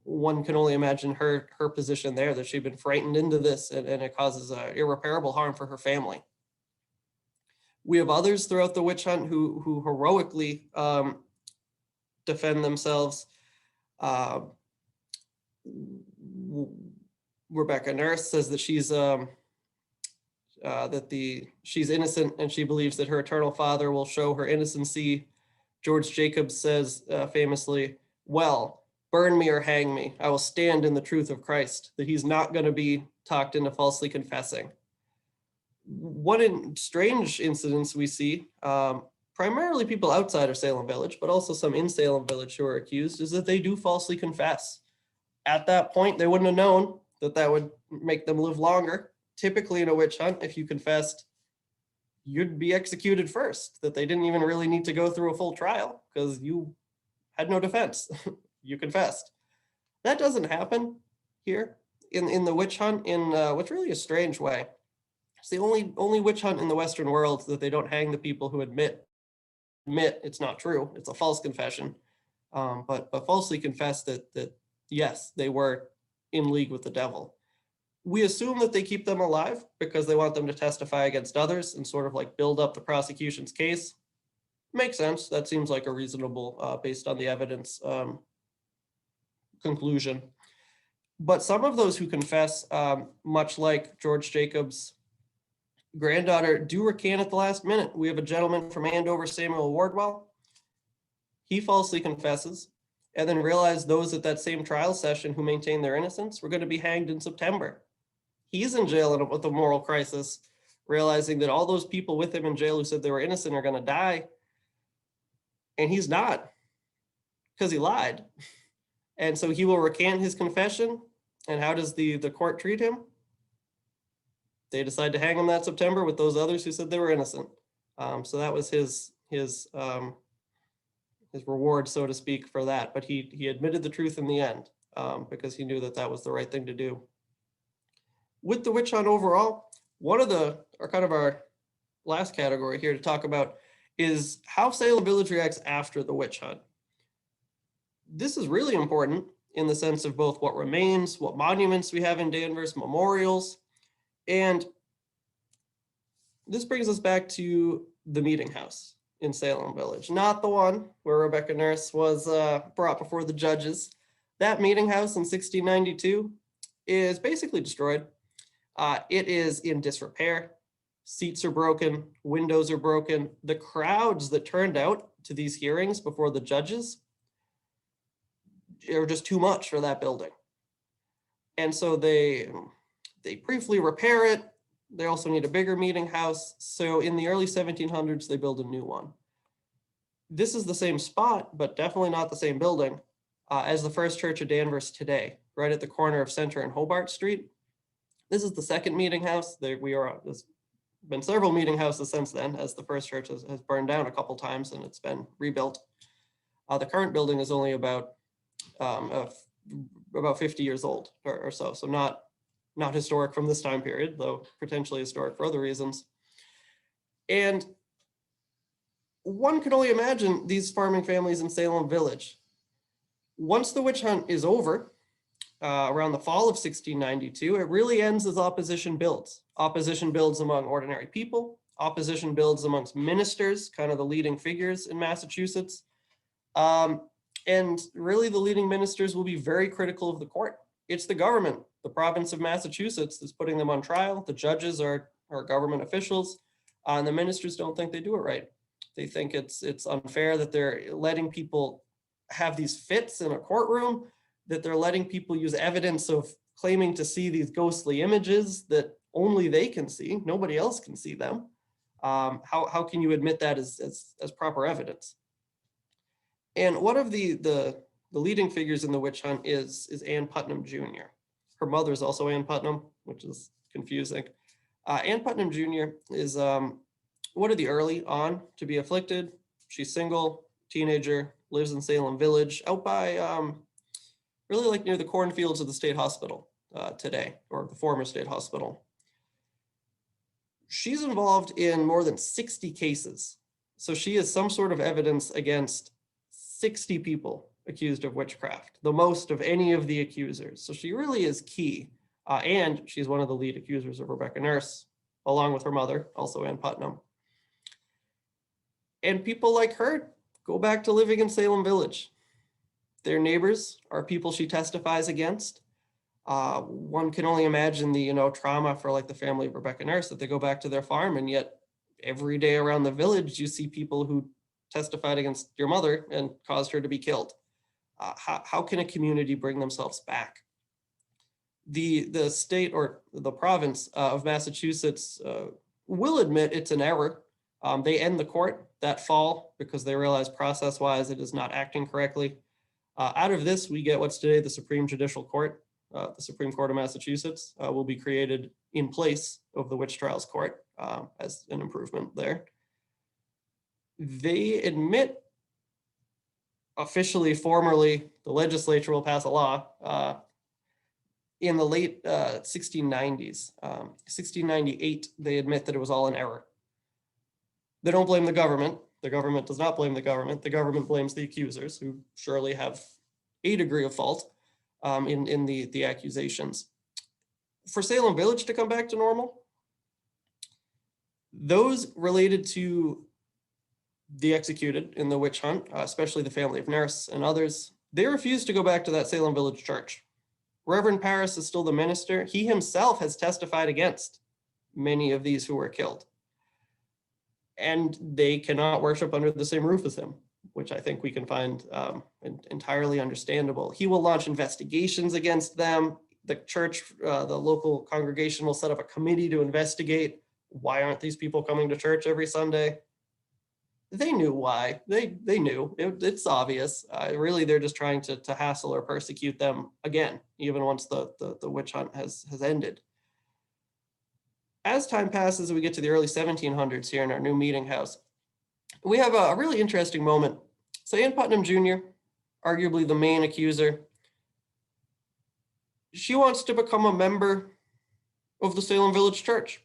one can only imagine her position there, that she'd been frightened into this, and it causes irreparable harm for her family. We have others throughout the witch hunt who heroically defend themselves. Rebecca Nurse says that she's innocent, and she believes that her eternal father will show her innocency. George Jacobs says famously, "Well, burn me or hang me. I will stand in the truth of Christ," that he's not going to be talked into falsely confessing. One strange incidents we see, primarily people outside of Salem Village, but also some in Salem Village who are accused, is that they do falsely confess. At that point, they wouldn't have known that that would make them live longer. Typically in a witch hunt, if you confessed, you'd be executed first, that they didn't even really need to go through a full trial because you had no defense. You confessed. That doesn't happen here in the witch hunt in what's really a strange way. It's the only witch hunt in the Western world that they don't hang the people who admit it's not true. It's a false confession, but falsely confess that yes, they were in league with the devil. We assume that they keep them alive because they want them to testify against others and sort of like build up the prosecution's case. Makes sense. That seems like a reasonable, based on the evidence, conclusion. But some of those who confess, much like George Jacobs' granddaughter, do recant at the last minute. We have a gentleman from Andover, Samuel Wardwell. He falsely confesses and then realized those at that same trial session who maintained their innocence were going to be hanged in September. He's in jail with a moral crisis, realizing that all those people with him in jail who said they were innocent are going to die. And he's not, because he lied. And so he will recant his confession. And how does the court treat him? They decide to hang him that September with those others who said they were innocent. So that was his reward, so to speak, for that. But he admitted the truth in the end, because he knew that that was the right thing to do. With the witch hunt overall, one of our last category here to talk about is how Salem Village reacts after the witch hunt. This is really important in the sense of both what remains, what monuments we have in Danvers, memorials, and this brings us back to the meeting house in Salem Village, not the one where Rebecca Nurse was brought before the judges. That meeting house in 1692 is basically destroyed. It is in disrepair. Seats are broken, windows are broken. The crowds that turned out to these hearings before the judges are just too much for that building. And so they briefly repair it. They also need a bigger meeting house. So in the early 1700s, they build a new one. This is the same spot, but definitely not the same building as the First Church of Danvers today, right at the corner of Center and Hobart Street. This is the second meeting house. There's been several meeting houses since then, as the first church has burned down a couple times and it's been rebuilt. The current building is only about 50 years old or so not historic from this time period, though potentially historic for other reasons. And one can only imagine these farming families in Salem Village. Once the witch hunt is over, around the fall of 1692, it really ends as opposition builds. Opposition builds among ordinary people. Opposition builds amongst ministers, kind of the leading figures in Massachusetts. And really the leading ministers will be very critical of the court. It's the government, the province of Massachusetts, that's putting them on trial. The judges are government officials, and the ministers don't think they do it right. They think it's unfair that they're letting people have these fits in a courtroom, that they're letting people use evidence of claiming to see these ghostly images that only they can see, nobody else can see them. How can you admit that as proper evidence? And one of the leading figures in the witch hunt is Ann Putnam Jr. Her mother is also Ann Putnam, which is confusing. Ann Putnam Jr. is one of the early on to be afflicted. She's single, teenager, lives in Salem Village, out by really like near the cornfields of the state hospital today, or the former state hospital. She's involved in more than 60 cases. So she is some sort of evidence against 60 people accused of witchcraft, the most of any of the accusers. So she really is key. And she's one of the lead accusers of Rebecca Nurse, along with her mother, also Ann Putnam. And people like her go back to living in Salem Village. Their neighbors are people she testifies against. One can only imagine the trauma for like the family of Rebecca Nurse, that they go back to their farm, and yet every day around the village you see people who testified against your mother and caused her to be killed. How can a community bring themselves back? The state or the province of Massachusetts will admit it's an error. They end the court that fall because they realize process-wise it is not acting correctly. Out of this, we get what's today the Supreme Judicial Court. The Supreme Court of Massachusetts will be created in place of the Witch Trials Court as an improvement there. They admit officially, formally, the legislature will pass a law in the late 1690s. 1698, they admit that it was all an error. They don't blame the government. The government does not blame the government. The government blames the accusers, who surely have a degree of fault in the accusations. For Salem Village to come back to normal, those related to the executed in the witch hunt, especially the family of Nurse and others, they refused to go back to that Salem Village church. Reverend Parris is still the minister. He himself has testified against many of these who were killed. And they cannot worship under the same roof as him, which I think we can find entirely understandable. He will launch investigations against them. The church, the local congregation will set up a committee to investigate why aren't these people coming to church every Sunday. They knew why. They knew. It's obvious. Really, they're just trying to hassle or persecute them again, even once the witch hunt has ended. As time passes, we get to the early 1700s here in our new meeting house. We have a really interesting moment. So Ann Putnam Jr., arguably the main accuser, she wants to become a member of the Salem Village Church.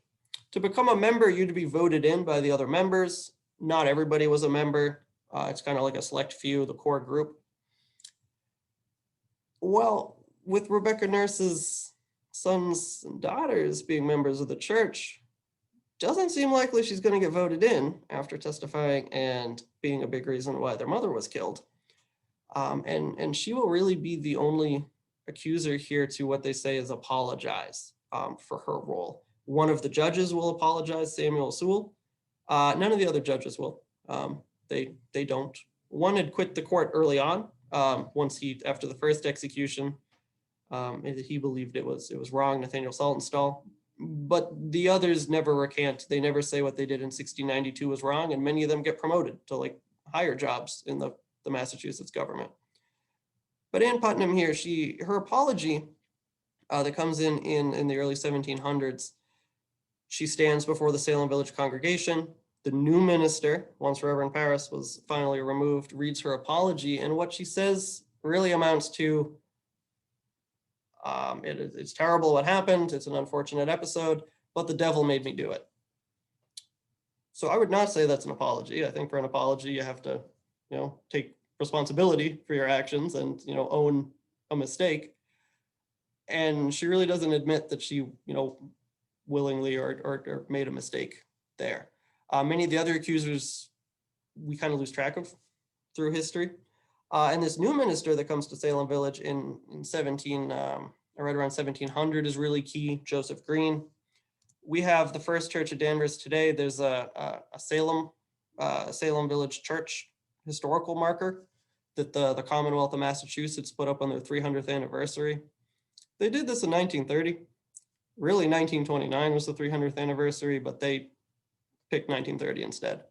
To become a member, you'd be voted in by the other members. Not everybody was a member. It's kind of like a select few, the core group. Well, with Rebecca Nurse's sons and daughters being members of the church, doesn't seem likely she's going to get voted in after testifying and being a big reason why their mother was killed. And she will really be the only accuser here to what they say is apologize for her role. One of the judges will apologize, Samuel Sewell. None of the other judges will. They don't. One had quit the court early on, after the first execution. He believed it was wrong, Nathaniel Saltonstall. But the others never recant. They never say what they did in 1692 was wrong, and many of them get promoted to like higher jobs in the Massachusetts government. But Ann Putnam here, her apology that comes in the early 1700s, she stands before the Salem Village congregation. The new minister, once Reverend Parris was finally removed, reads her apology, and what she says really amounts to, it's terrible what happened, it's an unfortunate episode, but the devil made me do it. So I would not say that's an apology. I think for an apology, you have to, take responsibility for your actions and, own a mistake. And she really doesn't admit that she, willingly or made a mistake there. Many of the other accusers, we kind of lose track of through history. And this new minister that comes to Salem Village in right around 1700 is really key, Joseph Green. We have the first church of Danvers today. There's a Salem Village Church historical marker that the Commonwealth of Massachusetts put up on their 300th anniversary. They did this in 1930. Really, 1929 was the 300th anniversary, but they picked 1930 instead.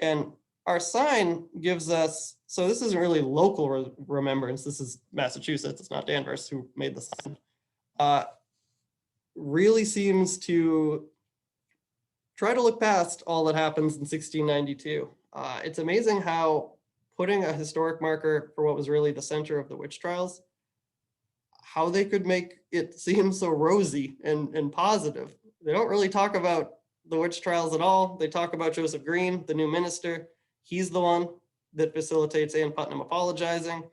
And our sign gives us, so this isn't really local remembrance. This is Massachusetts. It's not Danvers who made the sign. Really seems to try to look past all that happens in 1692. It's amazing how putting a historic marker for what was really the center of the witch trials, how they could make it seem so rosy and positive. They don't really talk about the witch trials at all. They talk about Joseph Green, the new minister. He's the one that facilitates Ann Putnam apologizing.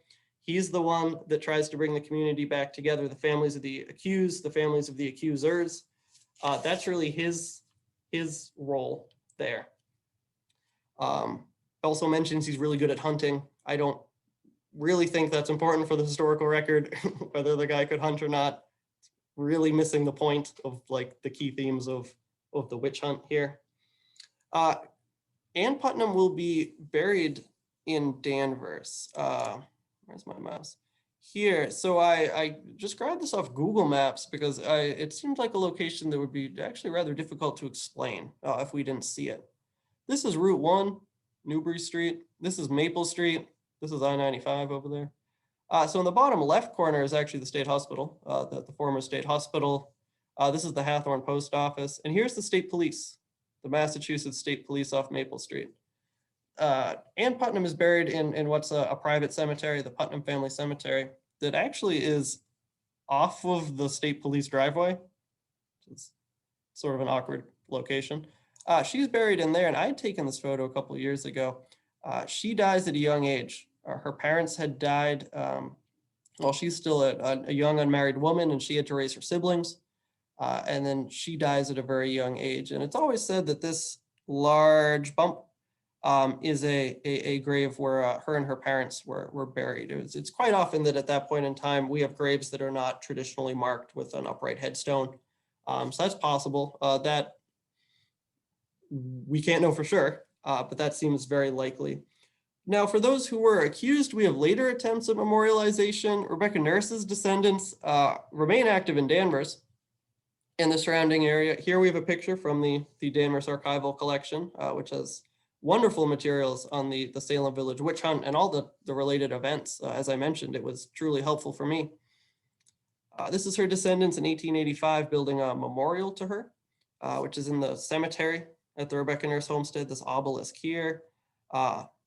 He's the one that tries to bring the community back together, the families of the accused, the families of the accusers. That's really his role there. Also mentions he's really good at hunting. I don't really think that's important for the historical record, whether the guy could hunt or not. It's really missing the point of like the key themes of the witch hunt here. Ann Putnam will be buried in Danvers. Where's my mouse? here. So I just grabbed this off Google Maps because it seemed like a location that would be actually rather difficult to explain if we didn't see it. This is Route 1, Newbury Street. This is Maple Street. This is I-95 over there. So in the bottom left corner is actually the state hospital, the former state hospital. This is the Hathorne Post Office. And here's the state police, the Massachusetts State Police off Maple Street. Ann Putnam is buried in what's a private cemetery, the Putnam Family Cemetery, that actually is off of the state police driveway. It's sort of an awkward location. She's buried in there, and I had taken this photo a couple of years ago. She dies at a young age. Her parents had died while she's still a young unmarried woman, and she had to raise her siblings. And then she dies at a very young age. And it's always said that this large bump is a grave where her and her parents were buried. It's quite often that at that point in time, we have graves that are not traditionally marked with an upright headstone. So that's possible. That we can't know for sure, but that seems very likely. Now, for those who were accused, we have later attempts at memorialization. Rebecca Nurse's descendants remain active in Danvers and the surrounding area. Here we have a picture from the Danvers Archival collection, which has wonderful materials on the Salem Village witch hunt and all the related events. As I mentioned, it was truly helpful for me. This is her descendants in 1885 building a memorial to her, which is in the cemetery at the Rebecca Nurse homestead, this obelisk here.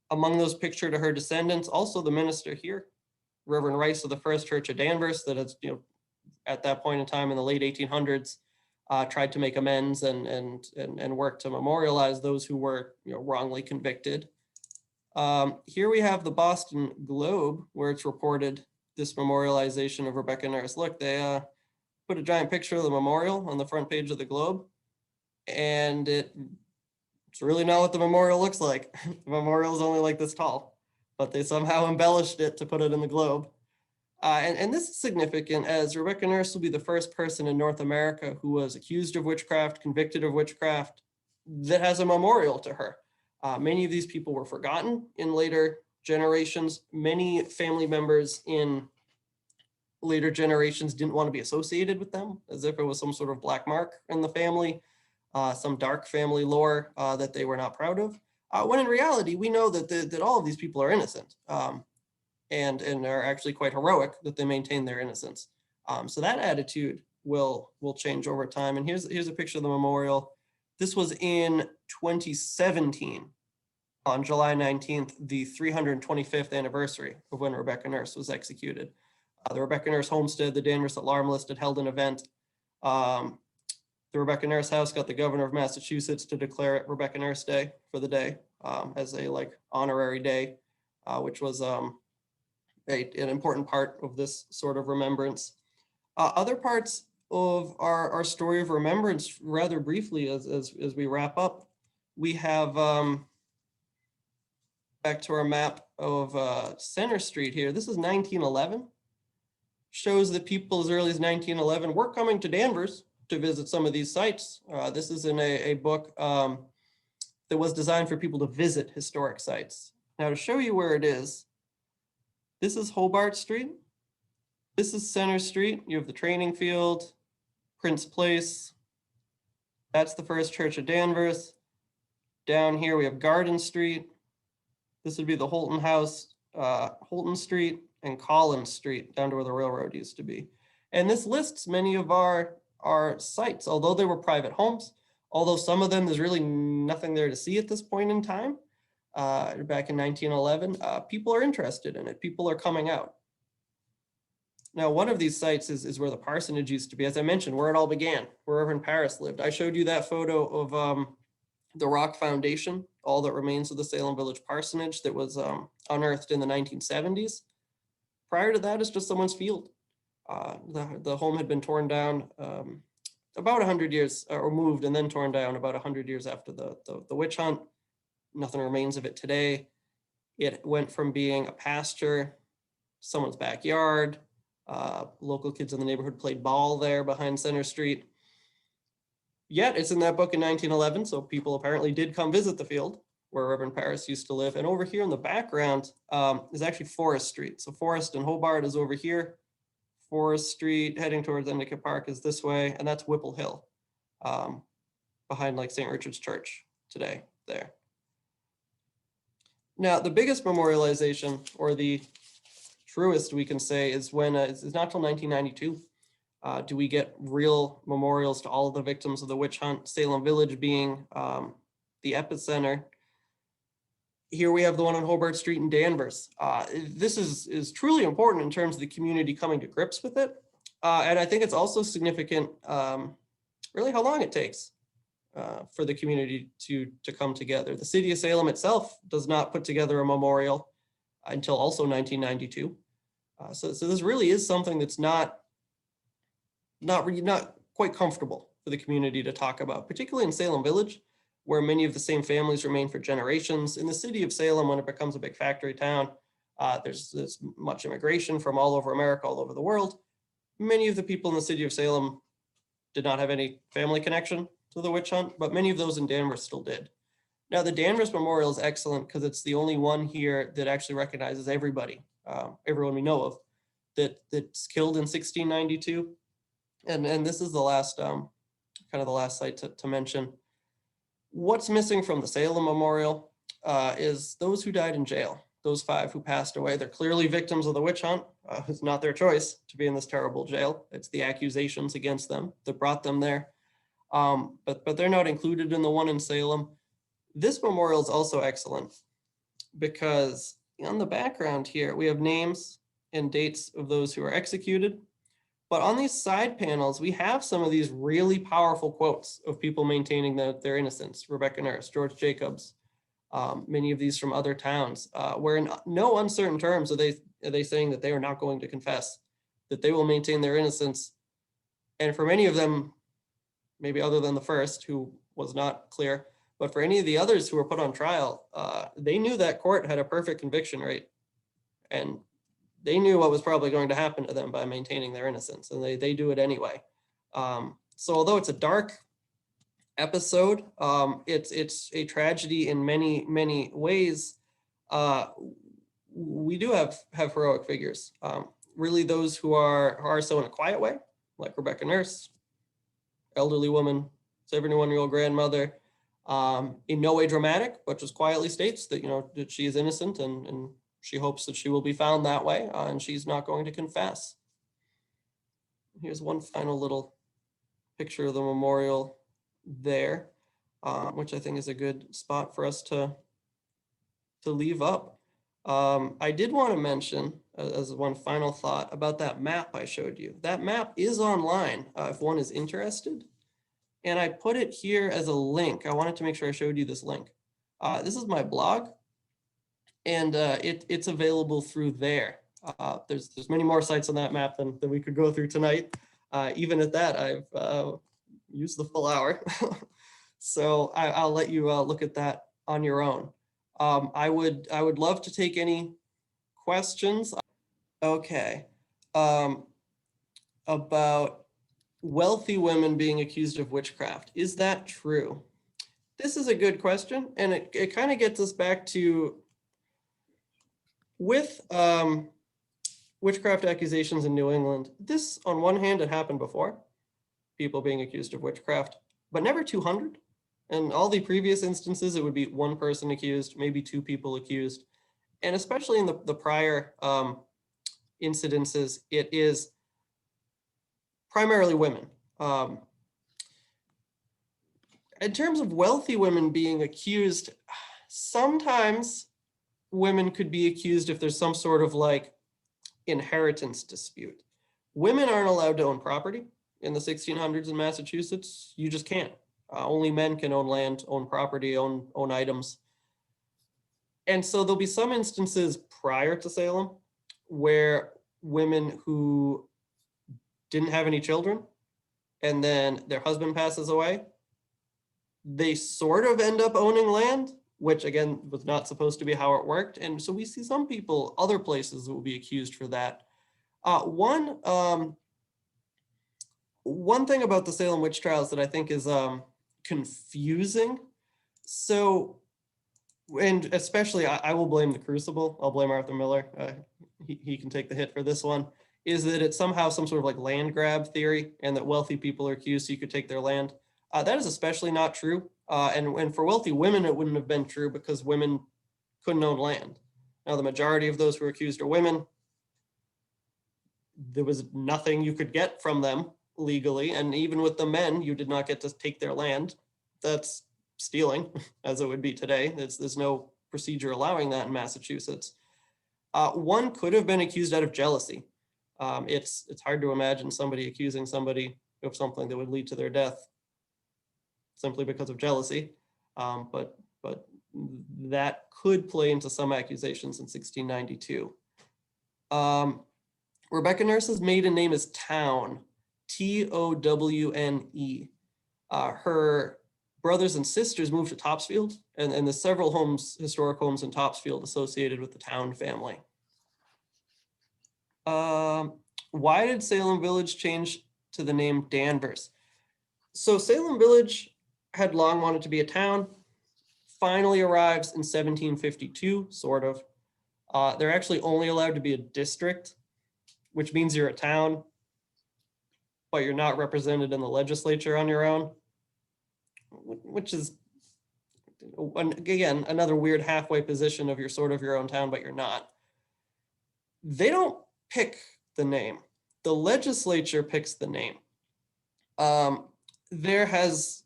Among those pictured are her descendants, also the minister here, Reverend Rice of the First Church of Danvers, that has, at that point in time in the late 1800s, tried to make amends and work to memorialize those who were wrongly convicted. Here we have the Boston Globe, where it's reported this memorialization of Rebecca Nurse. Look, they put a giant picture of the memorial on the front page of the Globe, and it's really not what the memorial looks like. The memorial is only like this tall, but they somehow embellished it to put it in the Globe. And this is significant, as Rebecca Nurse will be the first person in North America who was accused of witchcraft, convicted of witchcraft, that has a memorial to her. Many of these people were forgotten in later generations. Many family members in later generations didn't want to be associated with them, as if it was some sort of black mark in the family, some dark family lore that they were not proud of. When in reality, we know that all of these people are innocent. And are actually quite heroic that they maintain their innocence. So that attitude will change over time. And here's a picture of the memorial. This was in 2017, on July 19th, the 325th anniversary of when Rebecca Nurse was executed. The Rebecca Nurse homestead, the Danvers Alarm List, had held an event. The Rebecca Nurse house got the governor of Massachusetts to declare it Rebecca Nurse Day for the day as a honorary day, which was an important part of this sort of remembrance. Other parts of our story of remembrance, rather briefly, as we wrap up, we have back to our map of Center Street here. This is 1911. Shows that people as early as 1911 were coming to Danvers to visit some of these sites. This is in a book that was designed for people to visit historic sites. Now, to show you where it is, this is Hobart Street. This is Center Street. You have the training field, Prince Place. That's the First Church of Danvers. Down here we have Garden Street. This would be the Houlton House, Houlton Street, and Collins Street, down to where the railroad used to be. And this lists many of our sites, although they were private homes, although some of them there's really nothing there to see at this point in time. Back in 1911, people are interested in it. People are coming out. Now, one of these sites is where the parsonage used to be, as I mentioned, where it all began, where Reverend Paris lived. I showed you that photo of the rock foundation, all that remains of the Salem Village parsonage that was unearthed in the 1970s. Prior to that, it's just someone's field. The home had been torn down about 100 years, or moved and then torn down about 100 years after the witch hunt. Nothing remains of it today. It went from being a pasture, someone's backyard. Local kids in the neighborhood played ball there behind Center Street. Yet it's in that book in 1911, so people apparently did come visit the field. where Reverend Paris used to live. And over here in the background is actually Forest Street. So Forest and Hobart is over here. Forest Street heading towards Endicott Park is this way, and that's Whipple Hill, behind like St. Richard's Church today there. Now, the biggest memorialization, or the truest we can say, is when it's not till 1992 do we get real memorials to all of the victims of the witch hunt, Salem Village being the epicenter. Here we have the one on Hobart Street in Danvers. This is truly important in terms of the community coming to grips with it. And I think it's also significant, really, how long it takes for the community to come together. The city of Salem itself does not put together a memorial until also 1992. So this really is something that's not quite comfortable for the community to talk about, particularly in Salem Village, where many of the same families remain for generations. In the city of Salem, when it becomes a big factory town, there's much immigration from all over America, all over the world. Many of the people in the city of Salem did not have any family connection to the witch hunt, but many of those in Danvers still did. Now, the Danvers Memorial is excellent because it's the only one here that actually recognizes everybody, everyone we know of, that's killed in 1692. And this is the last, kind of the last site to mention. What's missing from the Salem Memorial is those who died in jail, those 5 who passed away. They're clearly victims of the witch hunt. It's not their choice to be in this terrible jail. It's the accusations against them that brought them there. But they're not included in the one in Salem. This memorial is also excellent because on the background here, we have names and dates of those who are executed. But on these side panels, we have some of these really powerful quotes of people maintaining their innocence. Rebecca Nurse, George Jacobs, many of these from other towns, where in no uncertain terms are they saying that they are not going to confess, that they will maintain their innocence. And for many of them, maybe other than the first, who was not clear, but for any of the others who were put on trial, they knew that court had a perfect conviction rate. And they knew what was probably going to happen to them by maintaining their innocence, and they do it anyway. So although it's a dark episode, it's a tragedy in many ways. We do have heroic figures, really those who are so in a quiet way, like Rebecca Nurse, elderly woman, 71-year-old grandmother, in no way dramatic, but just quietly states that, that she is innocent and she hopes that she will be found that way, and she's not going to confess. Here's one final little picture of the memorial there, which I think is a good spot for us to leave up. I did want to mention, as one final thought, about that map I showed you. That map is online if one is interested, and I put it here as a link. I wanted to make sure I showed you this link. This is my blog. And it's available through there. There's many more sites on that map than we could go through tonight. Even at that, I've used the full hour. So I'll let you look at that on your own. I would love to take any questions. Okay. About wealthy women being accused of witchcraft. Is that true? This is a good question. And it kind of gets us back to, with witchcraft accusations in New England, this, on one hand, it happened before, people being accused of witchcraft, but never 200. And all the previous instances, it would be one person accused, maybe 2 people accused. And especially in the prior incidences, it is primarily women. In terms of wealthy women being accused, sometimes women could be accused if there's some sort of like inheritance dispute. Women aren't allowed to own property in the 1600s in Massachusetts. You just can't. Only men can own land, own property, own items. And so there'll be some instances prior to Salem where women who didn't have any children and then their husband passes away, they sort of end up owning land, which again was not supposed to be how it worked. And so we see some people, other places, will be accused for that. One thing about the Salem witch trials that I think is confusing. So And especially, I will blame the Crucible. I'll blame Arthur Miller. He can take the hit for this one. Is that it's somehow some sort of like land grab theory, and that wealthy people are accused so you could take their land. That is especially not true. And for wealthy women, it wouldn't have been true because women couldn't own land. Now, the majority of those who are accused are women. There was nothing you could get from them legally. And even with the men, you did not get to take their land. That's stealing, as it would be today. There's no procedure allowing that in Massachusetts. One could have been accused out of jealousy. It's hard to imagine somebody accusing somebody of something that would lead to their death simply because of jealousy. But that could play into some accusations in 1692. Rebecca Nurse's maiden name is Towne, Towne. Her brothers and sisters moved to Topsfield, and there's several homes, historic homes in Topsfield associated with the Towne family. Why did Salem Village change to the name Danvers? So Salem Village had long wanted to be a town, finally arrives in 1752, sort of. They're actually only allowed to be a district, which means you're a town, but you're not represented in the legislature on your own, which is, again, another weird halfway position of you're sort of your own town, but you're not. They don't pick the name. The legislature picks the name. There has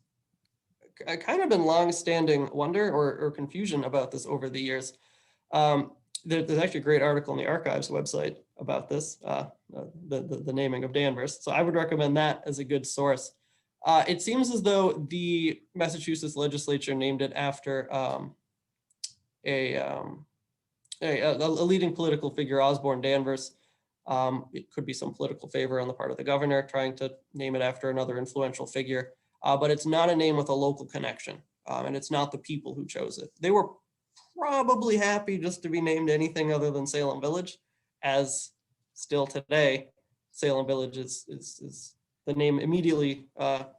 kind of been long-standing wonder or confusion about this over the years. There's actually a great article on the Archives website about this, the naming of Danvers. So I would recommend that as a good source. It seems as though the Massachusetts legislature named it after a leading political figure, Osborne Danvers. It could be some political favor on the part of the governor trying to name it after another influential figure, but it's not a name with a local connection, and it's not the people who chose it. They were probably happy just to be named anything other than Salem Village, as still today, Salem Village is the name immediately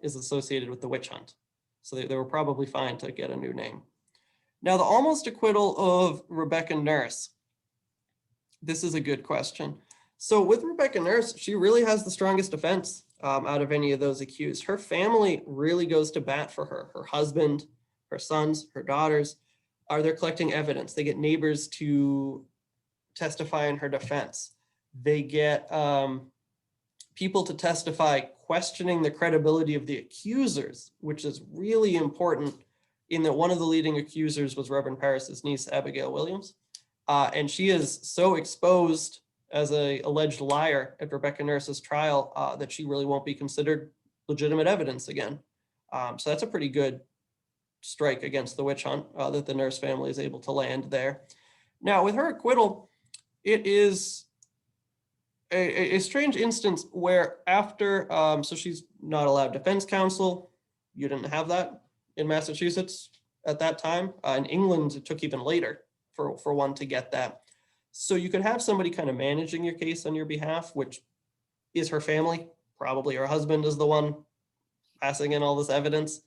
is associated with the witch hunt. So they were probably fine to get a new name. Now, the almost acquittal of Rebecca Nurse. This is a good question. So with Rebecca Nurse, she really has the strongest defense out of any of those accused. Her family really goes to bat for her. Her husband, her sons, her daughters, they're collecting evidence. They get neighbors to testify in her defense. They get people to testify questioning the credibility of the accusers, which is really important in that one of the leading accusers was Reverend Parris's niece, Abigail Williams. And she is so exposed as an alleged liar at Rebecca Nurse's trial that she really won't be considered legitimate evidence again. So that's a pretty good strike against the witch hunt that the Nurse family is able to land there. Now, with her acquittal, it is a strange instance where after, so she's not allowed defense counsel. You didn't have that in Massachusetts at that time. In England, it took even later for one to get that. So you could have somebody kind of managing your case on your behalf, which is her family. Probably her husband is the one passing in all this evidence.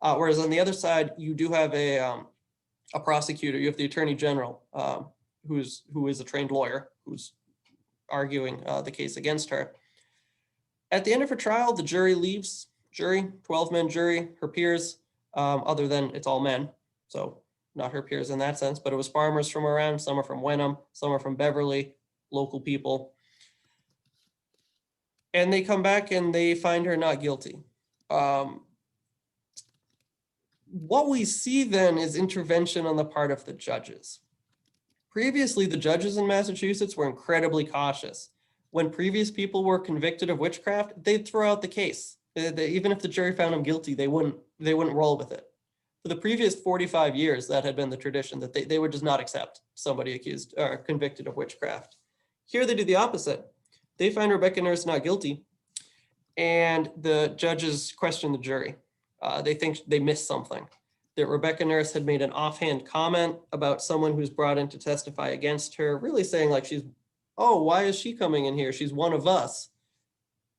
Whereas on the other side, you do have a prosecutor. You have the attorney general, who is a trained lawyer, who's arguing the case against her. At the end of her trial, the jury leaves. Jury, 12-man jury, her peers, other than it's all men, so not her peers in that sense, but it was farmers from around. Some are from Wenham, some are from Beverly, local people. And they come back and they find her not guilty. What we see then is intervention on the part of the judges. Previously, the judges in Massachusetts were incredibly cautious. When previous people were convicted of witchcraft, they'd throw out the case. Even if the jury found them guilty, they wouldn't roll with it. For the previous 45 years, that had been the tradition, that they would just not accept somebody accused or convicted of witchcraft. Here they do the opposite. They find Rebecca Nurse not guilty, and the judges question the jury. They think they missed something, that Rebecca Nurse had made an offhand comment about someone who's brought in to testify against her, really saying like oh, why is she coming in here? She's one of us,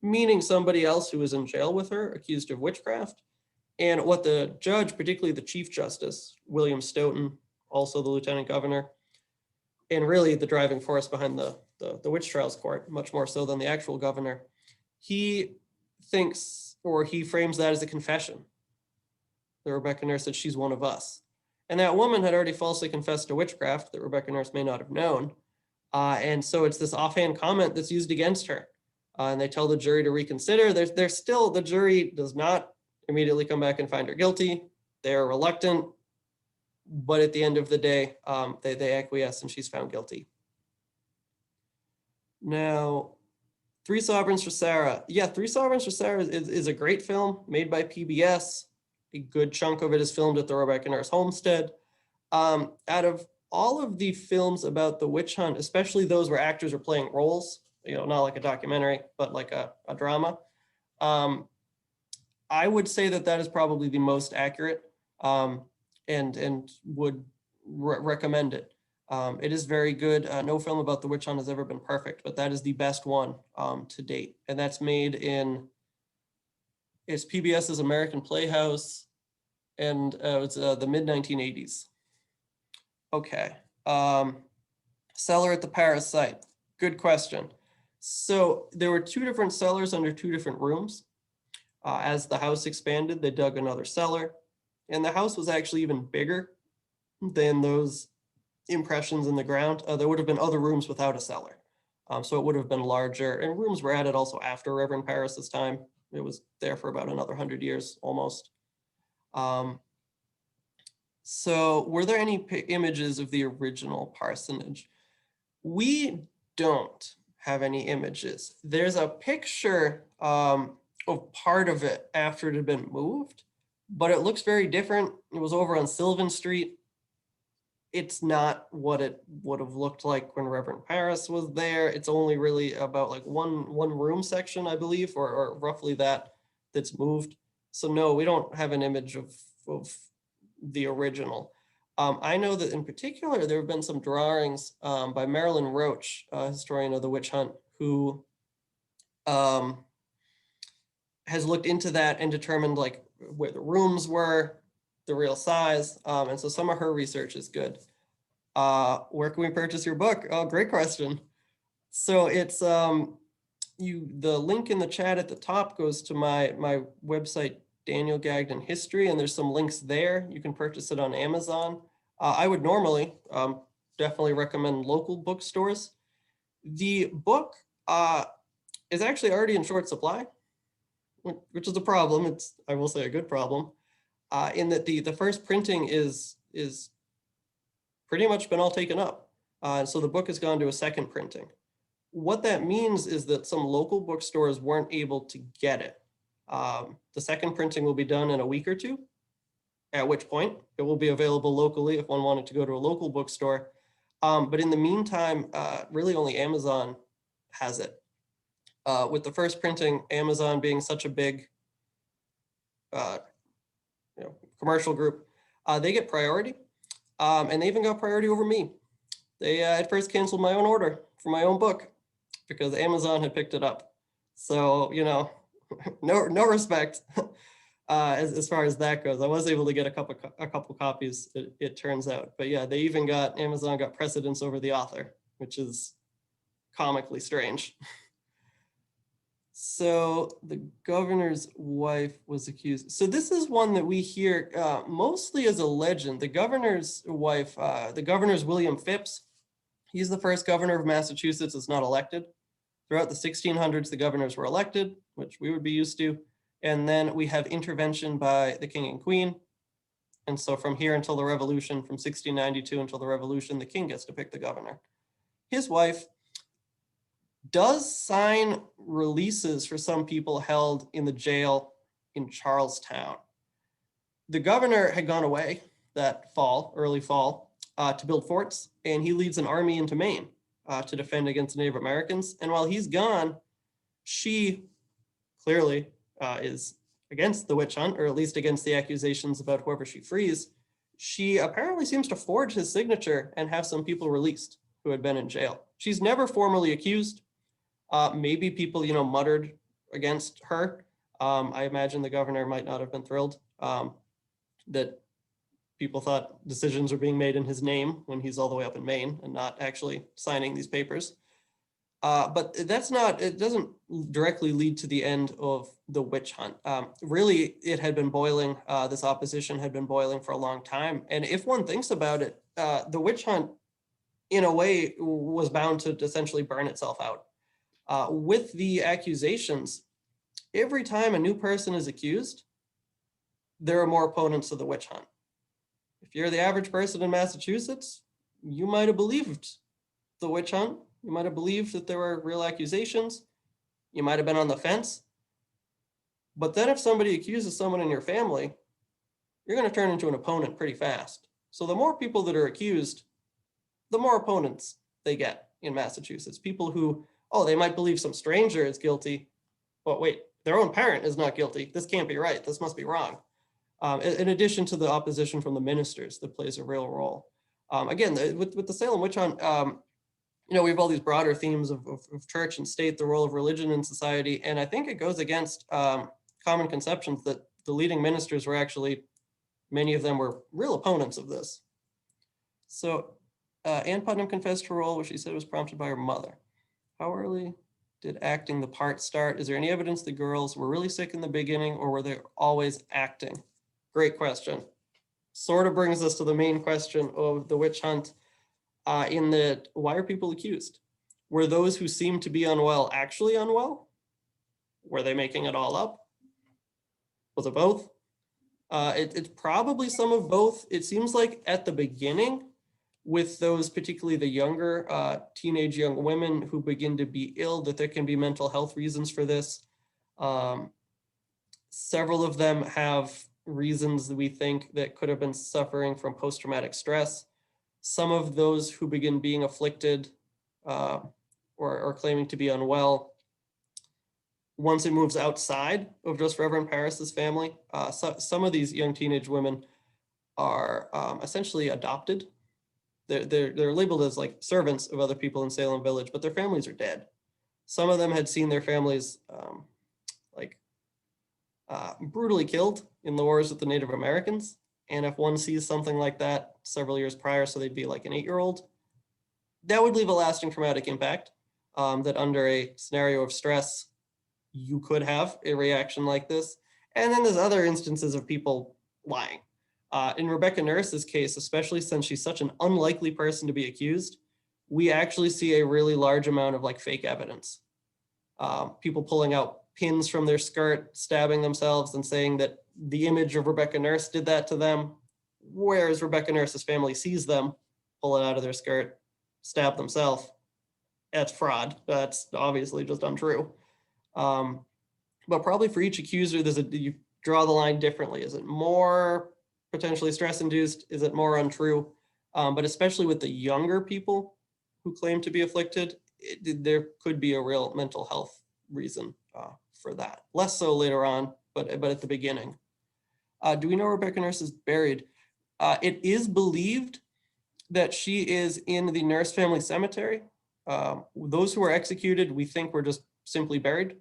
meaning somebody else who was in jail with her, accused of witchcraft. And what the judge, particularly the Chief Justice, William Stoughton, also the lieutenant governor, and really the driving force behind the witch trials court, much more so than the actual governor. He thinks, or he frames that as a confession. That Rebecca Nurse said she's one of us. And that woman had already falsely confessed to witchcraft that Rebecca Nurse may not have known. And so it's this offhand comment that's used against her. And they tell the jury to reconsider. There's still, the jury does not immediately come back and find her guilty. They're reluctant, but at the end of the day, they acquiesce and she's found guilty. Now, Three Sovereigns for Sarah. Yeah, Three Sovereigns for Sarah is a great film made by PBS. A good chunk of it is filmed at the Rebecca Nurse Homestead. Out of all of the films about the witch hunt, especially those where actors are playing roles, not like a documentary, but like a drama, I would say that is probably the most accurate, and would recommend it. It is very good. No film about the witch hunt has ever been perfect, but that is the best one to date. And that's made in, it's PBS's American Playhouse, and it's the mid-1980s. Okay. Cellar at the Paris site. Good question. So there were two different cellars under two different rooms. As the house expanded, they dug another cellar, and the house was actually even bigger than those impressions in the ground. There would have been other rooms without a cellar. So it would have been larger, and rooms were added also after Reverend Paris's time. It was there for about another 100 years almost. So were there any images of the original parsonage? We don't have any images. There's a picture of part of it after it had been moved, but it looks very different. It was over on Sylvan Street. It's not what it would have looked like when Reverend Paris was there. It's only really about like one room section, I believe, or roughly that's moved. So no, we don't have an image of the original. I know that in particular, there have been some drawings by Marilyn Roach, a historian of the witch hunt, who has looked into that and determined like where the rooms were, the real size. And so some of her research is good. Where can we purchase your book? Oh, great question. So it's the link in the chat at the top goes to my website, Daniel Gagnon History, and there's some links there. You can purchase it on Amazon. I would normally definitely recommend local bookstores. The book is actually already in short supply, which is a problem. It's, I will say, a good problem, in that the first printing is pretty much been all taken up. So the book has gone to a second printing. What that means is that some local bookstores weren't able to get it. The second printing will be done in a week or two, at which point it will be available locally if one wanted to go to a local bookstore. But in the meantime, really only Amazon has it. With the first printing, Amazon being such a big commercial group, they get priority. And they even got priority over me. They at first canceled my own order for my own book because Amazon had picked it up. So, no respect as far as that goes. I was able to get a couple copies, it turns out. But yeah, Amazon got precedence over the author, which is comically strange. So the governor's wife was accused. So this is one that we hear mostly as a legend. The governor's wife, the governor's William Phipps. He's the first governor of Massachusetts that's not elected. Throughout the 1600s, the governors were elected, which we would be used to. And then we have intervention by the king and queen. And so from here until the revolution, from 1692 until the revolution, the king gets to pick the governor. His wife does sign releases for some people held in the jail in Charlestown. The governor had gone away that fall, early fall, to build forts, and he leads an army into Maine to defend against Native Americans. And while he's gone, she clearly is against the witch hunt, or at least against the accusations about whoever she frees. She apparently seems to forge his signature and have some people released who had been in jail. She's never formally accused. Maybe people, muttered against her. I imagine the governor might not have been thrilled that People thought decisions were being made in his name when he's all the way up in Maine and not actually signing these papers. But it doesn't directly lead to the end of the witch hunt. Really, it had been boiling, this opposition had been boiling for a long time. And if one thinks about it, the witch hunt, in a way, was bound to essentially burn itself out. With the accusations, every time a new person is accused, there are more opponents of the witch hunt. If you're the average person in Massachusetts, you might have believed the witch hunt. You might have believed that there were real accusations. You might have been on the fence. But then if somebody accuses someone in your family, you're going to turn into an opponent pretty fast. So the more people that are accused, the more opponents they get in Massachusetts. People who, oh, they might believe some stranger is guilty, but wait, their own parent is not guilty. This can't be right. This must be wrong. In addition to the opposition from the ministers that plays a real role. Again, with the Salem witch hunt, we have all these broader themes of church and state, the role of religion in society. And I think it goes against common conceptions that the leading ministers were actually, many of them were real opponents of this. So Ann Putnam confessed her role, which she said was prompted by her mother. How early did acting the part start? Is there any evidence the girls were really sick in the beginning, or were they always acting? Great question. Sort of brings us to the main question of the witch hunt. In that, why are people accused? Were those who seemed to be unwell actually unwell? Were they making it all up? Was it both? It's probably some of both. It seems like at the beginning, with those, particularly the younger teenage young women who begin to be ill, that there can be mental health reasons for this. Several of them have reasons that we think that could have been suffering from post-traumatic stress. Some of those who begin being afflicted or claiming to be unwell, once it moves outside of just Reverend Parris's family, some of these young teenage women are essentially adopted. They're labeled as like servants of other people in Salem Village, but their families are dead. Some of them had seen their families brutally killed in the wars with the Native Americans. And if one sees something like that several years prior, so they'd be like an 8-year-old, that would leave a lasting traumatic impact, that under a scenario of stress, you could have a reaction like this. And then there's other instances of people lying. In Rebecca Nurse's case, especially since she's such an unlikely person to be accused, we actually see a really large amount of like fake evidence. People pulling out pins from their skirt, stabbing themselves and saying that the image of Rebecca Nurse did that to them, whereas Rebecca Nurse's family sees them pull it out of their skirt, stab themselves. That's fraud. That's obviously just untrue. But probably for each accuser, you draw the line differently. Is it more potentially stress-induced? Is it more untrue? But especially with the younger people who claim to be afflicted, there could be a real mental health reason for that. Less so later on, but at the beginning. Do we know where Rebecca Nurse is buried? It is believed that she is in the Nurse family cemetery. Those who were executed, we think were just simply buried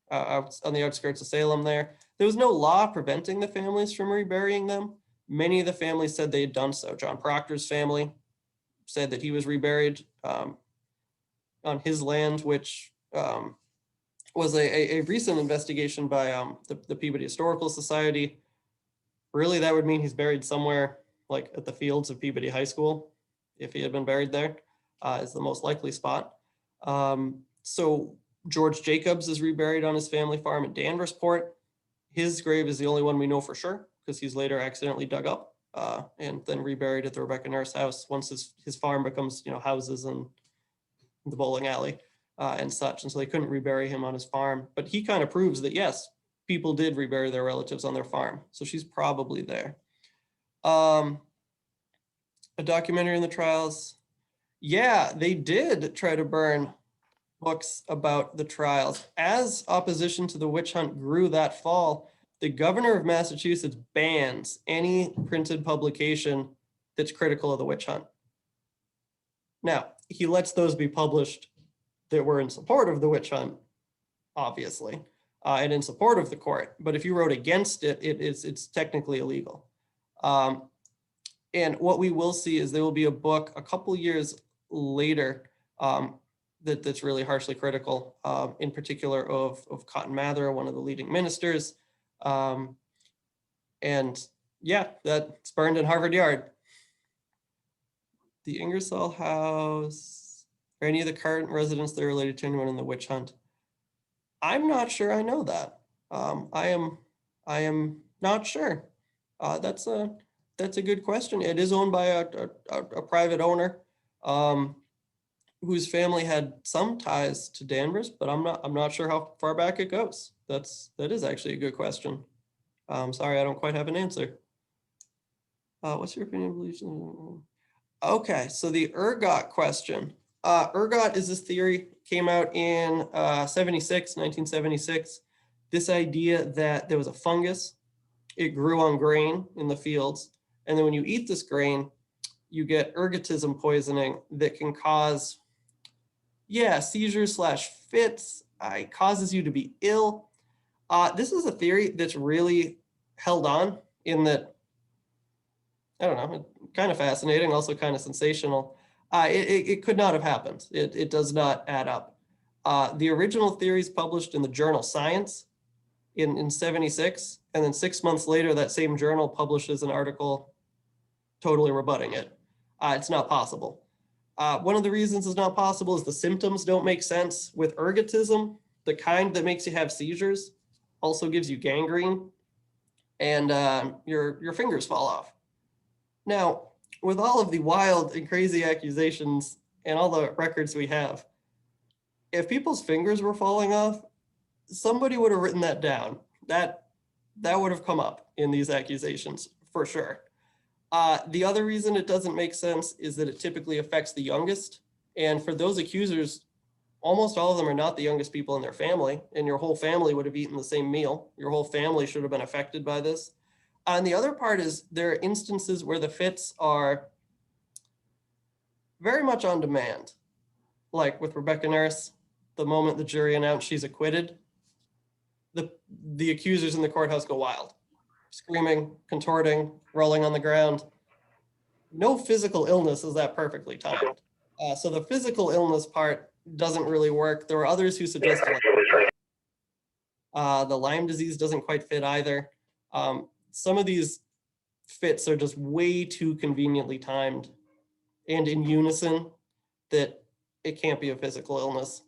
out on the outskirts of Salem there. There was no law preventing the families from reburying them. Many of the families said they had done so. John Proctor's family said that he was reburied on his land, which was a recent investigation by the Peabody Historical Society. Really, that would mean he's buried somewhere like at the fields of Peabody High School, if he had been buried there, is the most likely spot. So George Jacobs is reburied on his family farm in Danversport. His grave is the only one we know for sure, because he's later accidentally dug up and then reburied at the Rebecca Nurse house once his farm becomes, houses and the bowling alley and such. And so they couldn't rebury him on his farm. But he kind of proves that, yes, people did rebury their relatives on their farm. So she's probably there. A documentary in the trials. Yeah, they did try to burn books about the trials. As opposition to the witch hunt grew that fall, the governor of Massachusetts bans any printed publication that's critical of the witch hunt. Now, he lets those be published that were in support of the witch hunt, obviously, and in support of the court. But if you wrote against it, it's technically illegal. And what we will see is there will be a book a couple years later that's really harshly critical, in particular of Cotton Mather, one of the leading ministers. And yeah, that's burned in Harvard Yard. The Ingersoll House, or any of the current residents that are related to anyone in the witch hunt. I'm not sure I know that. I am not sure. That's a good question. It is owned by a private owner, whose family had some ties to Danvers, but I'm not sure how far back it goes. That is actually a good question. Sorry, I don't quite have an answer. What's your opinion of beliefs? Okay, so the ergot question. Ergot is this theory, came out in 1976. This idea that there was a fungus, it grew on grain in the fields, and then when you eat this grain, you get ergotism poisoning that can cause, seizures / fits. It causes you to be ill. This is a theory that's really held on in that, I don't know, kind of fascinating, also kind of sensational. It could not have happened. It does not add up. The original theories published in the journal Science in 76, and then 6 months later, that same journal publishes an article totally rebutting it. It's not possible. One of the reasons it's not possible is the symptoms don't make sense. With ergotism, the kind that makes you have seizures also gives you gangrene, and your fingers fall off. Now, with all of the wild and crazy accusations and all the records we have, if people's fingers were falling off, somebody would have written that down. That would have come up in these accusations for sure. The other reason it doesn't make sense is that it typically affects the youngest. And for those accusers, almost all of them are not the youngest people in their family, and your whole family would have eaten the same meal. Your whole family should have been affected by this. And the other part is there are instances where the fits are very much on demand. Like with Rebecca Nurse, the moment the jury announced she's acquitted, the accusers in the courthouse go wild, screaming, contorting, rolling on the ground. No physical illness is that perfectly timed. So the physical illness part doesn't really work. There were others who suggested the Lyme disease doesn't quite fit either. Some of these fits are just way too conveniently timed and in unison that it can't be a physical illness.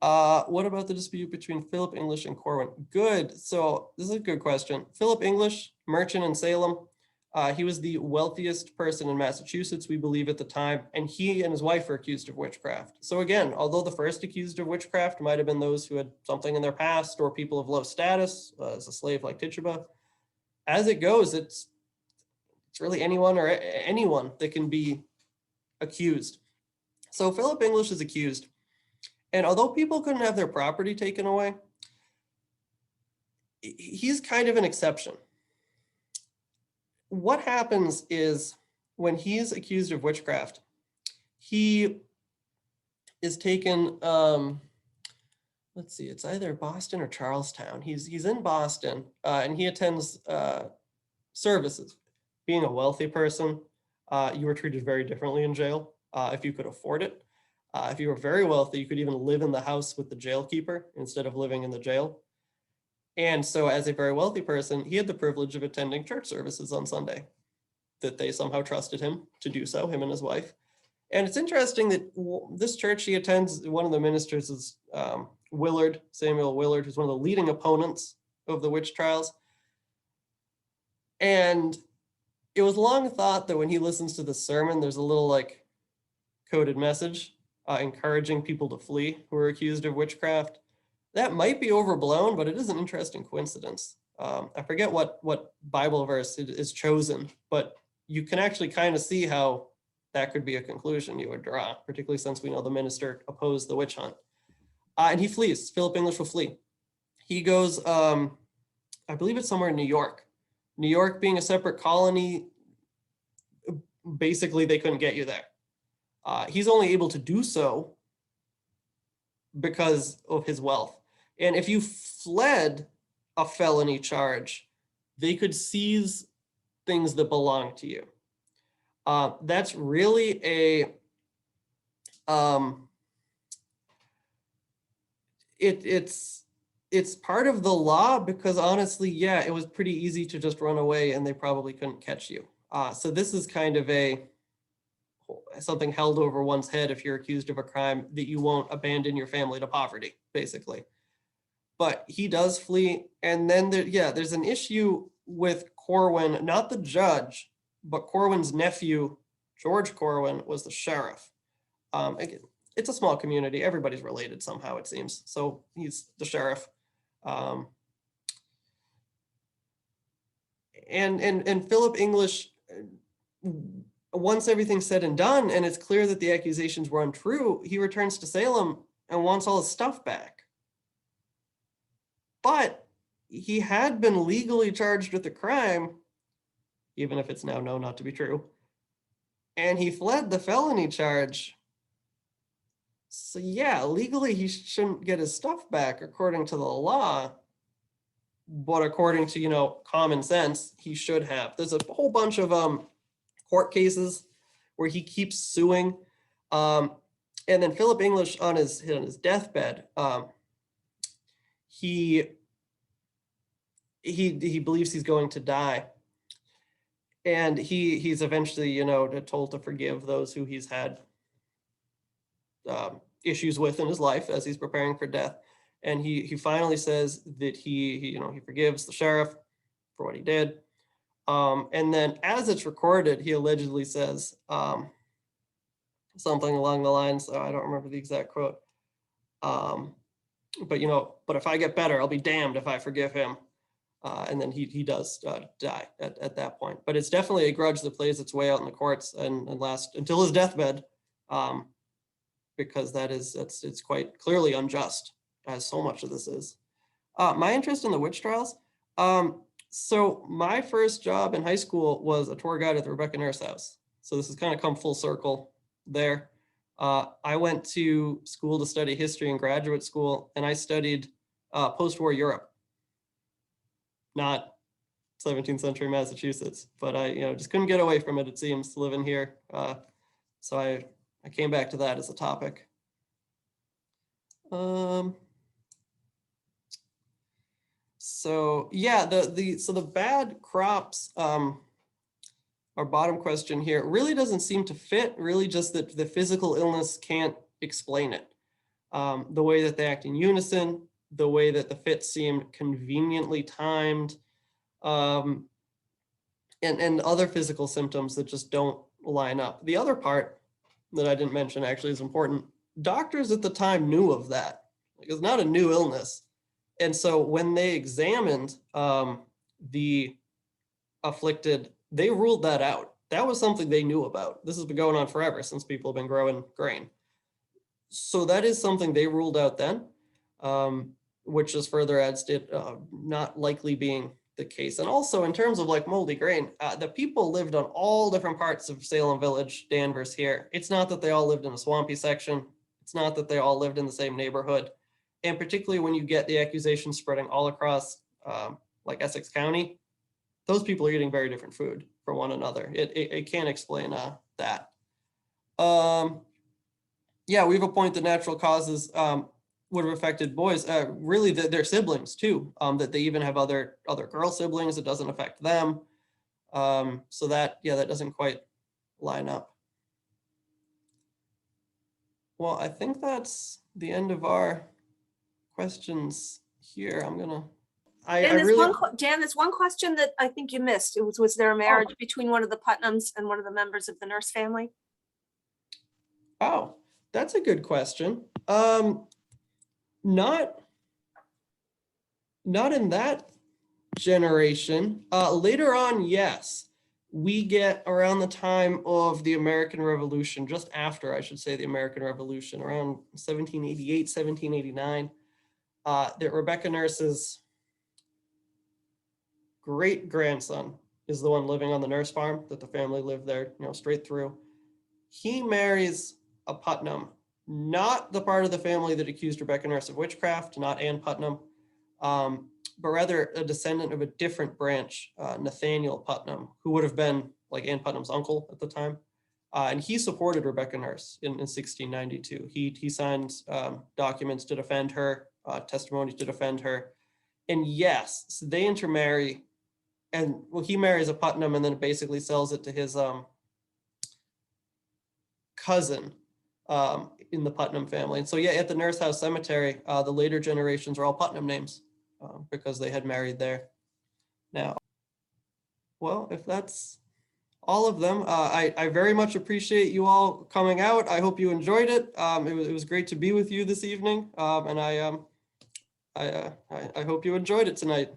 What about the dispute between Philip English and Corwin? Good. So this is a good question. Philip English, merchant in Salem. He was the wealthiest person in Massachusetts, we believe, at the time, and he and his wife were accused of witchcraft. So again, although the first accused of witchcraft might have been those who had something in their past or people of low status, as a slave like Tituba, as it goes, it's really anyone that can be accused. So Philip English is accused. And although people couldn't have their property taken away, he's kind of an exception. What happens is when he's accused of witchcraft, he is taken, let's see, it's either Boston or Charlestown. He's in Boston, and he attends services. Being a wealthy person, you were treated very differently in jail if you could afford it. If you were very wealthy, you could even live in the house with the jailkeeper instead of living in the jail. And so as a very wealthy person, he had the privilege of attending church services on Sunday, that they somehow trusted him to do so, him and his wife. And it's interesting that this church he attends, one of the ministers is Willard, Samuel Willard, who's one of the leading opponents of the witch trials. And it was long thought that when he listens to the sermon, there's a little like coded message encouraging people to flee who are accused of witchcraft. That might be overblown, but it is an interesting coincidence. I forget what Bible verse is chosen, but you can actually kind of see how that could be a conclusion you would draw, particularly since we know the minister opposed the witch hunt. And he flees. Philip English will flee. He goes, I believe it's somewhere in New York. New York being a separate colony, basically they couldn't get you there. He's only able to do so because of his wealth. And if you fled a felony charge, they could seize things that belong to you. That's really a, it's part of the law because honestly, yeah, it was pretty easy to just run away and they probably couldn't catch you. So this is kind of something held over one's head if you're accused of a crime, that you won't abandon your family to poverty, basically. But he does flee. And then there's an issue with Corwin, not the judge, but Corwin's nephew, George Corwin, was the sheriff. Again, it's a small community. Everybody's related somehow, it seems. So he's the sheriff. And Philip English, once everything's said and done, and it's clear that the accusations were untrue, he returns to Salem and wants all his stuff back. But he had been legally charged with the crime, even if it's now known not to be true. And he fled the felony charge. So yeah, legally he shouldn't get his stuff back according to the law. But according to, common sense, he should have. There's a whole bunch of court cases where he keeps suing. And then Philip English on his deathbed, he believes he's going to die. And he's eventually, told to forgive those who he's had issues with in his life as he's preparing for death. And he finally says that he forgives the sheriff for what he did. And then as it's recorded, he allegedly says something along the lines, I don't remember the exact quote, but if I get better, I'll be damned if I forgive him. And then he does die at that point. But it's definitely a grudge that plays its way out in the courts and lasts until his deathbed, because it's quite clearly unjust, as so much of this is. My interest in the witch trials. So my first job in high school was a tour guide at the Rebecca Nurse house. So this has kind of come full circle there. I went to school to study history in graduate school, and I studied post-war Europe, not 17th century Massachusetts, but I just couldn't get away from it, it seems, living here. So I came back to that as a topic. So yeah, the bad crops, our bottom question here, really doesn't seem to fit, really just that the physical illness can't explain it. The way that they act in unison, the way that the fits seem conveniently timed, and other physical symptoms that just don't line up. The other part that I didn't mention actually is important. Doctors at the time knew of that. It's not a new illness. And so when they examined the afflicted, they ruled that out. That was something they knew about. This has been going on forever since people have been growing grain. So that is something they ruled out then, which just further adds to it not likely being the case. And also in terms of like moldy grain, the people lived on all different parts of Salem Village, Danvers here. It's not that they all lived in a swampy section. It's not that they all lived in the same neighborhood. And particularly when you get the accusations spreading all across like Essex County, those people are eating very different food from one another. It can't explain that. Yeah, we have a point that natural causes would have affected boys, really their siblings too, that they even have other girl siblings. It doesn't affect them. So that doesn't quite line up. Well, I think that's the end of our questions here. Dan, there's one question that I think you missed. Was there a marriage between one of the Putnams and one of the members of the Nurse family? Oh, that's a good question. Not in that generation. Later on, yes. We get around the time of the American Revolution, just after, I should say, the American Revolution, around 1788, 1789, that Rebecca Nurse's great-grandson is the one living on the Nurse farm, that the family lived there, straight through. He marries a Putnam, not the part of the family that accused Rebecca Nurse of witchcraft, not Ann Putnam, but rather a descendant of a different branch, Nathaniel Putnam, who would have been like Ann Putnam's uncle at the time. And he supported Rebecca Nurse in 1692. He signed documents to defend her, testimonies to defend her. And yes, so they intermarry, and well, he marries a Putnam and then basically sells it to his cousin in the Putnam family. And so yeah, at the Nurse House Cemetery, the later generations are all Putnam names because they had married there. Now, well, if that's all of them, I very much appreciate you all coming out. I hope you enjoyed it. It was great to be with you this evening, and I hope you enjoyed it tonight.